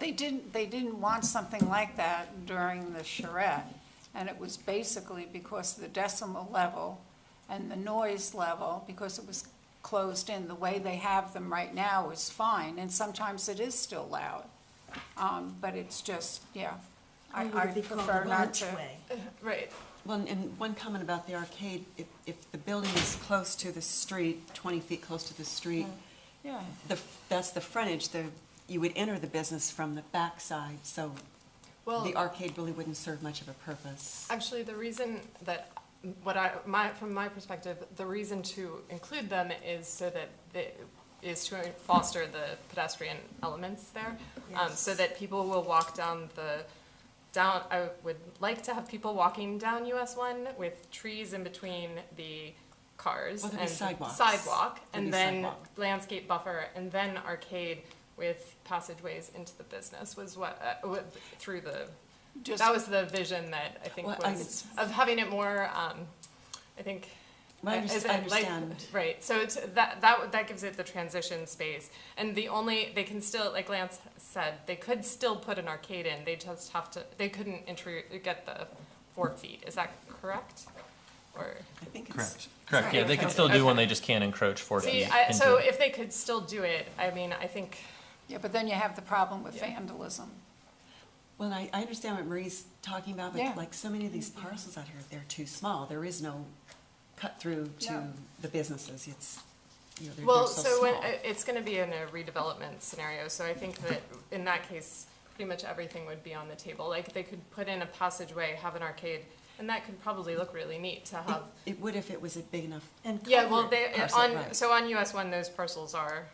They didn't want something like that during the charrette, and it was basically because of the decimal level and the noise level, because it was closed in. The way they have them right now is fine, and sometimes it is still loud. But it's just, yeah, I Or would it be called prefer an not to. archway? Right. Well, and one comment about the arcade, if the building is close to the street, 20 feet close to the street, Yeah. that's the frontage, you would enter the business from the backside, so Well, the arcade really wouldn't serve much of a purpose. actually, the reason that, from my perspective, the reason to include them is so that is to foster the pedestrian elements there. So that people will walk down I would like to have people walking down US 1 with trees in between the cars. Well, there'd be and sidewalks. Sidewalk, There'd and be then sidewalk. landscape buffer, and then arcade with passageways into the business was through the, Just- that was the vision that I think Well, was, of having it more, I think. Well, I as understand. in, like, right, so it's, that gives it the transition space. And they can still, like Lance said, they could still put an arcade in, they just have to, they couldn't get the 4 feet, is that correct? Or, I think it's. Correct, yeah, they could still do one, they just can't encroach 4 see, feet so into it. if they could still do it, I mean, I think, Yeah, but then you have the problem with vandalism. Well, I understand what Marie's talking about, Yeah. but like so many of these parcels out here, they're too small. There is no cut through to No. the businesses. It's, they're well, so so when, small. it's gonna be in a redevelopment scenario, so I think that in that case, pretty much everything would be on the table. Like, they could put in a passageway, have an arcade, and that could probably look really neat to have. It would if it was a big enough. And Yeah, well, covered. Parcel, right. so on US 1, those parcels are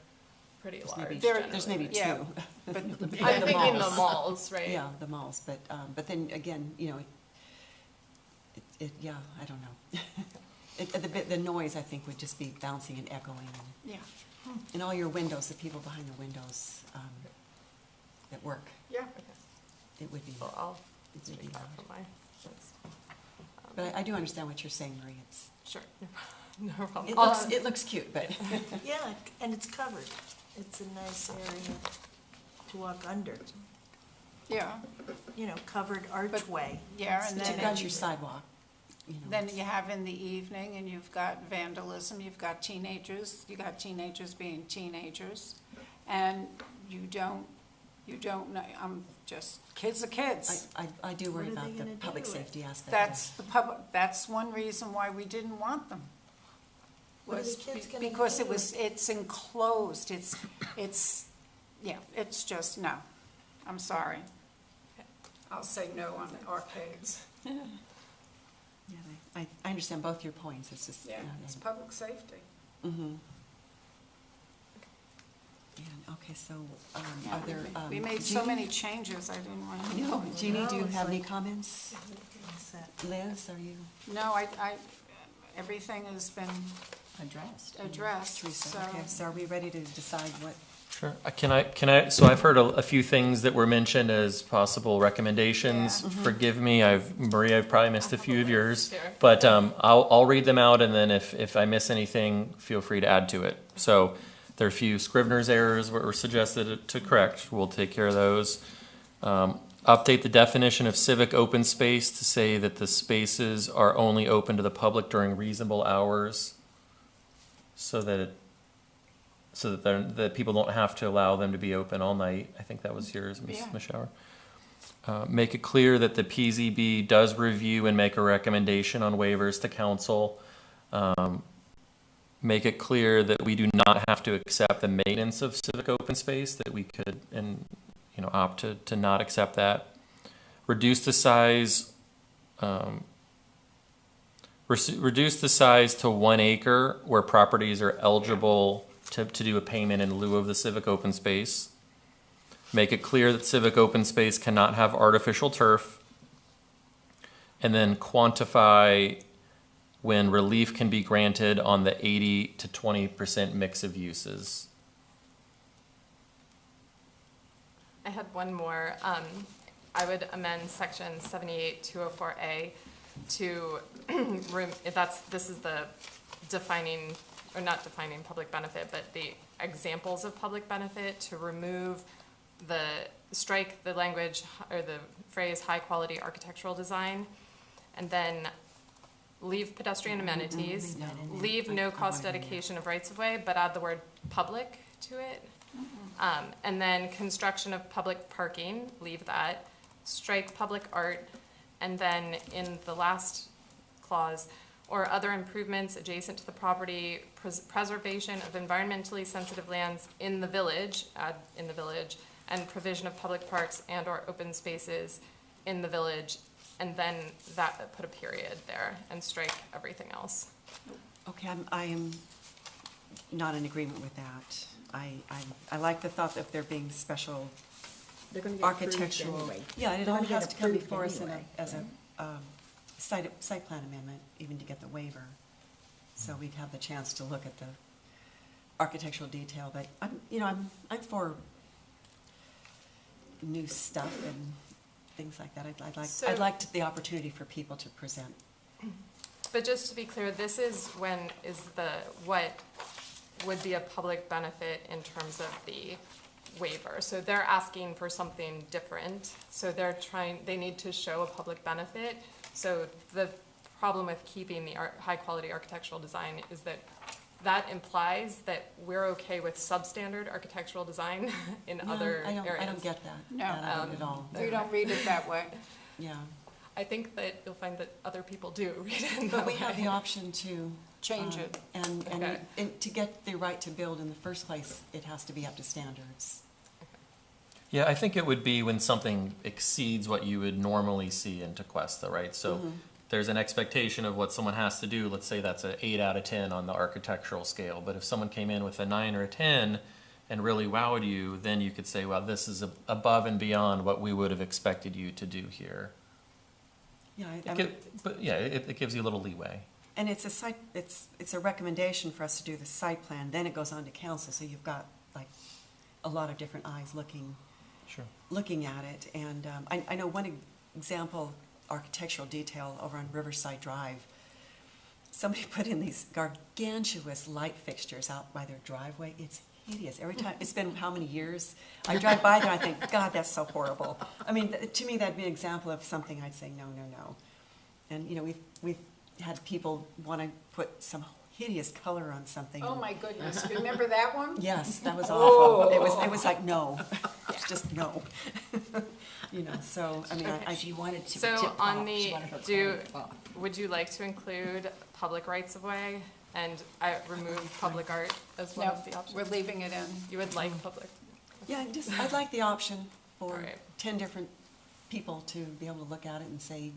pretty large. There's maybe two. Yeah. But I'm the thinking the malls. malls, right? Yeah, the malls, but then again, yeah, I don't know. The noise, I think, would just be bouncing and echoing, Yeah, and all your windows, the people behind the windows that work, yeah. it would be. Well, I'll It would be take that loud. from my list. But I do understand what you're saying, Marie. It's, Sure, no problem. it looks cute, but Yeah, and it's covered. It's a nice area to walk under, Yeah, covered archway. yeah, and but you've then, got your sidewalk. then you have in the evening, and you've got vandalism, you've got teenagers, being teenagers, and you don't know, kids are kids. I do worry What are about they the gonna public do? safety aspect. That's one reason why we didn't want them. What are the Was kids gonna because do? it's enclosed, it's just, no, I'm sorry. I'll say no on the arcades. Yeah, I understand both your points, it's just. Yeah, it's public safety. Mm-hmm. Okay, so, are there? We made so Jeannie? many changes, I didn't want to. No, Jeannie, do you it's have any like- comments? What's that? Liz, are you? No, everything has been addressed, Teresa, so. okay, so are we ready to decide what? Sure. Can I, so I've heard a few things that were mentioned as possible recommendations. Yeah. Forgive me, Maria, I've probably missed a few of yours. Sure. But I'll read them out, and then if I miss anything, feel free to add to it. So there are a few Scrivener's errors were suggested to correct. We'll take care of those. Update the definition of civic open space to say that the spaces are only open to the public during reasonable hours, so that that people don't have to allow them to be open all night. I think that was yours, Ms. Yeah. Mischauer. Make it clear that the PZB does review and make a recommendation on waivers to council. Make it clear that we do not have to accept the maintenance of civic open space, that we could, opt to not accept that. Reduce the size, reduce the size to 1 acre where properties are eligible to do a payment in lieu of the civic open space. Make it clear that civic open space cannot have artificial turf. And then quantify when relief can be granted on the 80 to 20% mix of uses. I had one more. I would amend section 78-204A to, this is the defining, or not defining public benefit, but the examples of public benefit, to remove strike the language or the phrase high quality architectural design, and then leave pedestrian amenities, leave no cost dedication of rights of way, but add the word public to it. And then construction of public parking, leave that, strike public art, and then in the last clause, or other improvements adjacent to the property, preservation of environmentally sensitive lands in the village, add in the village, and provision of public parks and or open spaces in the village, and then that, put a period there and strike everything else. Okay, I am not in agreement with that. I like the thought of there being special They're gonna get approved architectural. anyway. Yeah, and it They're all gonna get has to come approved before us anyway, as a site plan amendment, even to get the waiver. So we'd have the chance to look at the architectural detail, but I'm for new stuff and things like that. I'd like the opportunity for people to present. But just to be clear, this is what would be a public benefit in terms of the waiver. So they're asking for something different. So they need to show a public benefit. So the problem with keeping the high-quality architectural design is that implies that we're okay with substandard architectural design in other areas. I don't get that. No. I don't at all. We don't read it that way. Yeah. I think that you'll find that other people do read it in But that we have way. the option to Change it. Okay. And to get the right to build in the first place, it has to be up to standards. Yeah, I think it would be when something exceeds what you would normally see in Tequesta, right? So there's an expectation of what someone has to do. Let's say that's an 8 out of 10 on the architectural scale. But if someone came in with a 9 or a 10 and really wowed you, then you could say, well, this is above and beyond what we would have expected you to do here. Yeah, It gives you a little leeway. and it's a recommendation for us to do the site plan, then it goes on to council, so you've got like a lot of different eyes looking at it. And I know one example, architectural detail over on Riverside Drive. Somebody put in these gargantuous light fixtures out by their driveway. It's hideous. Every time, it's been how many years? I drive by there, I think, God, that's so horrible. I mean, to me, that'd be an example of something I'd say, no, no, no. And, we've had people want to put some hideous color on something. Oh, my goodness. Remember that one? Yes, that was awful. It was like, no, it's just no. So, I mean, She wanted to So tip on off. She the, wanted her client to tip off. would you like to include public rights of way and remove public art as one No, of the options? we're leaving it in. You would like public? yeah, I'd like the option for Alright. 10 different people to be able to look at it and say,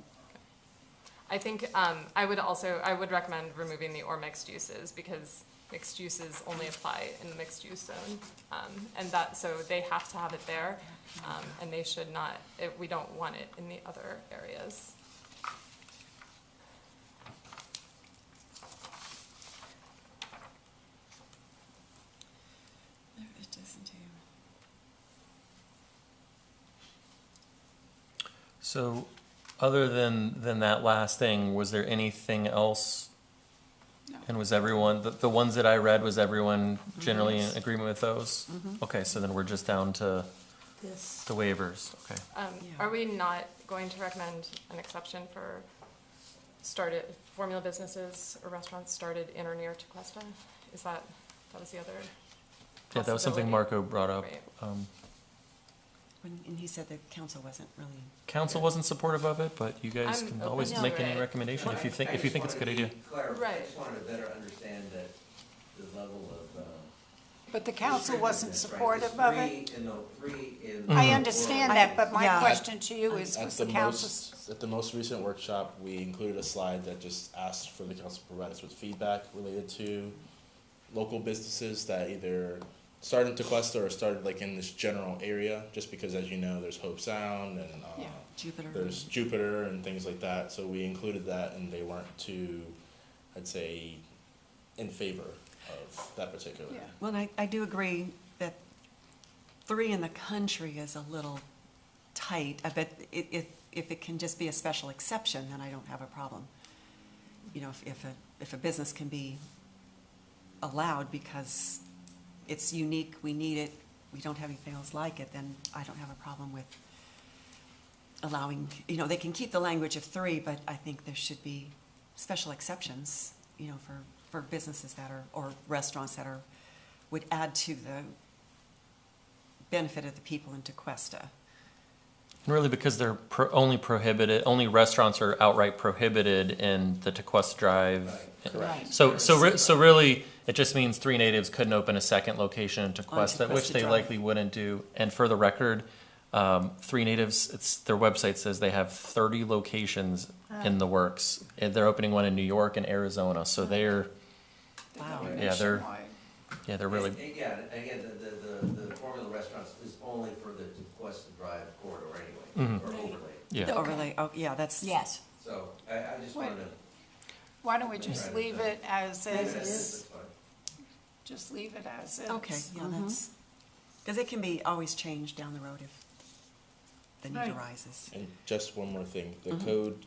I think I would recommend removing the or mixed uses because mixed uses only apply in the mixed use zone. So they have to have it there and they should not, we don't want it in the other areas. it doesn't do. So, other than that last thing, was there anything else? No. And was everyone, the ones that I read, was everyone generally in agreement with those? Okay, so then we're just down to This, the waivers, okay. Are we not going to recommend an exception for formula businesses or restaurants started in or near Tequesta? That was the other Yeah, that was something possibility? Marco brought up. Right. And he said the council wasn't really. Council wasn't supportive of it, but you guys I'm can open always to make it. any recommendation if you think it's a good idea. I Right. just wanted to better understand that the level of. But the council wasn't supportive of it? Three in. I understand that, but my Yeah. question to you is, was the council, At the most recent workshop, we included a slide that just asked for the council to provide us with feedback related to local businesses that either started in Tequesta or started like in this general area, just because as you know, there's Hope Sound and Yeah. Jupiter. there's Jupiter and things like that. So we included that and they weren't too, I'd say, in favor of that particular. Yeah. Well, I do agree that 3 in the country is a little tight. I bet if it can just be a special exception, then I don't have a problem. If a business can be allowed because it's unique, we need it, we don't have anything else like it, then I don't have a problem with allowing, they can keep the language of 3, but I think there should be special exceptions, you know, for businesses that are, or restaurants that are, would add to the benefit of the people in Tequesta. Really, because they're only prohibited, only restaurants are outright prohibited in the Tequesta Drive. Right. So really, it just means 3 natives couldn't open a second location in Tequesta, which Tequesta they Drive. likely wouldn't do. And for the record, 3 natives, their website says they have 30 locations in the works. And they're opening one in New York and Arizona, so they're, Wow. they're really, Yeah, again, the Formula Restaurants is only for the Tequesta Drive corridor anyway, Mhm. or overlay. yeah. The overlay, oh, yeah, that's. Yes. So I just wanted to. Why don't we just leave it as That's is? fine. Just leave it as is. Okay, yeah, that's, because it can be always changed down the road if the need Right. arises. And just one more thing, the code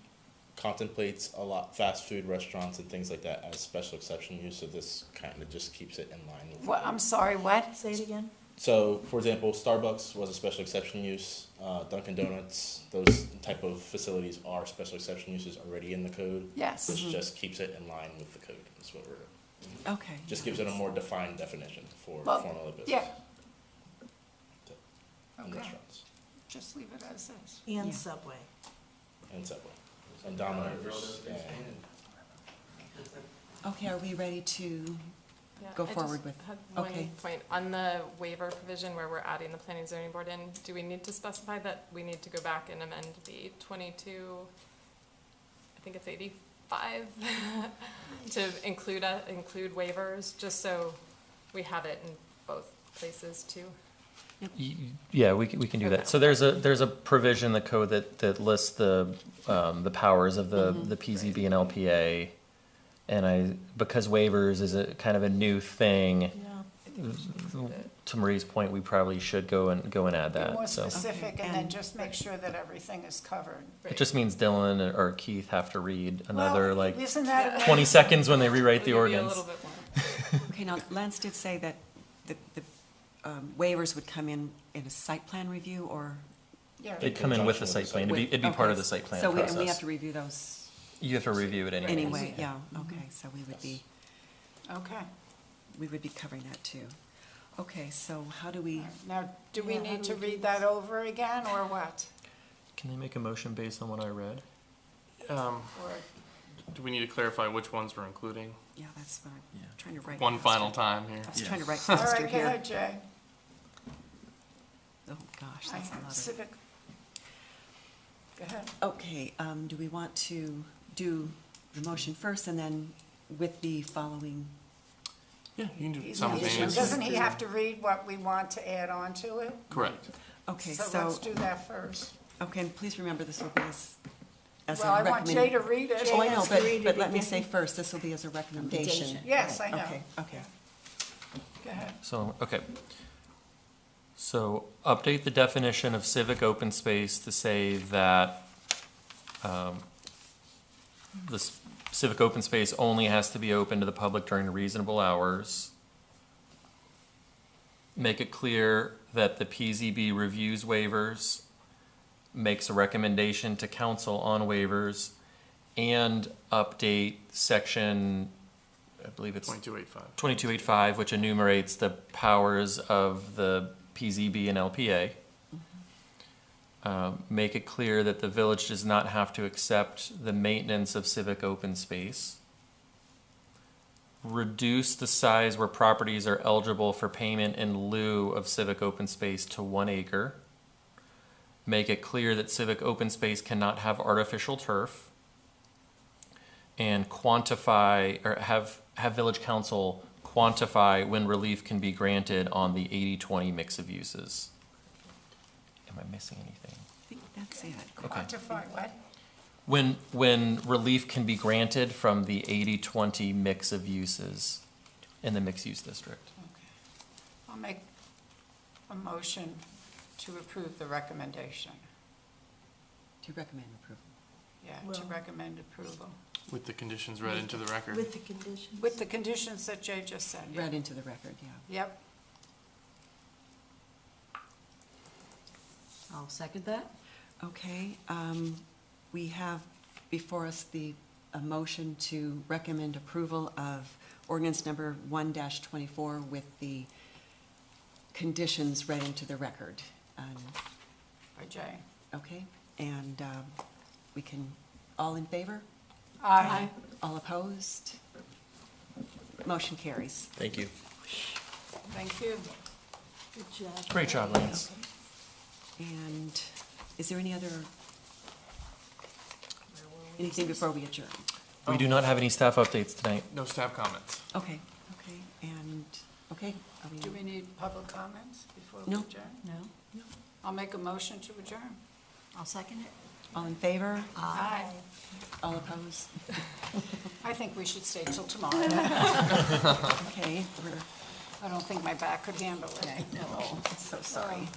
contemplates a lot fast food restaurants and things like that as special exception use, so this kind of just keeps it in line with. the What, code. I'm sorry, what? Say it again. So, for example, Starbucks was a special exception use, Dunkin' Donuts, those type of facilities are special exception uses already in the code. Yes. Which just keeps it in line with the code, is what we're, Okay. just gives it a more defined definition for Well, formula business. yeah. And Okay. restaurants, Just leave it as is. And Yeah. Subway. and Subway, and Domino's, and Okay, are we ready to, Yeah, Go I just forward with- had okay. one point. On the waiver provision where we're adding the planning and zoning board in, do we need to specify that we need to go back and amend the 22, I think it's 85, to include waivers, just so we have it in both places too? Yeah, we can do that. So there's a provision in the code that lists the powers of the PZB and LPA. And because waivers is a kind of a new thing, Yeah. to Marie's point, we probably should go and add Be more that, so. specific Okay, and then and- just make sure that everything is covered. It just means Dylan or Keith have to read another, Well, like, isn't that a way- 20 seconds when they rewrite the It'll give you a ordinance. little bit more. okay, now Lance did say that the waivers would come in a site plan review or? Yeah. They'd come in with the site plan, it'd be part of the site plan So and we have process. to review those You have to review it anyway. anyway, yeah, okay, so we would be covering that too. Okay, so how do we, Now, do we Yeah, how need do to we do read that over again, or what? Can they make a motion based on what I read? Um, Or, Do we need to clarify which ones we're including? yeah, that's what I'm trying to write. One faster. final time here. I was trying to write all faster right, go here. ahead, Jay. Oh, gosh, I that's a have lot of. civic. Go ahead. Okay, do we want to do the motion first and then with the following? Yeah, you can do He's- simultaneous. Doesn't he have to read what we want to add on to it? Correct. Okay, So so, let's do that first. okay, and please remember this will be as a Well, I want recommend- Jay to read it. Oh, I know, has to read but it let me again. say first, this will be as a recommendation. Yes, I know. Okay, okay. Go ahead. So, okay. So update the definition of civic open space to say that the civic open space only has to be open to the public during reasonable hours. Make it clear that the PZB reviews waivers, makes a recommendation to council on waivers, and update section, I believe it's 2285. 2285, which enumerates the powers of the PZB and LPA. Make it clear that the village does not have to accept the maintenance of civic open space. Reduce the size where properties are eligible for payment in lieu of civic open space to 1 acre. Make it clear that civic open space cannot have artificial turf. And quantify, or have village council quantify when relief can be granted on the 80-20 mix of uses. Am I missing anything? I think that's it. Okay. Quantify what? When relief can be granted from the 80-20 mix of uses in the mixed-use district. I'll make a motion to approve the recommendation. To recommend approval. Yeah, to Well- recommend approval. With the conditions read into the record. With the conditions. With the conditions that Jay just said. yeah. Read into the record, yeah. Yep. I'll second that. Okay, we have before us the a motion to recommend approval of ordinance number 1-24 with the conditions read into the record. By Jay. Okay, and we can, all in favor? Aye. All opposed? Motion carries. Thank you. Thank you. Good job. Great job, Lance. And is there any other, anything before we adjourn? We do not have any staff updates tonight. No staff comments. Okay, and, okay. are Do we need public comments before we No. adjourn? No? I'll make a motion to adjourn. I'll second it. All in favor? Aye. All opposed? I think we should stay till tomorrow. Okay, I don't think my back could handle it. so sorry.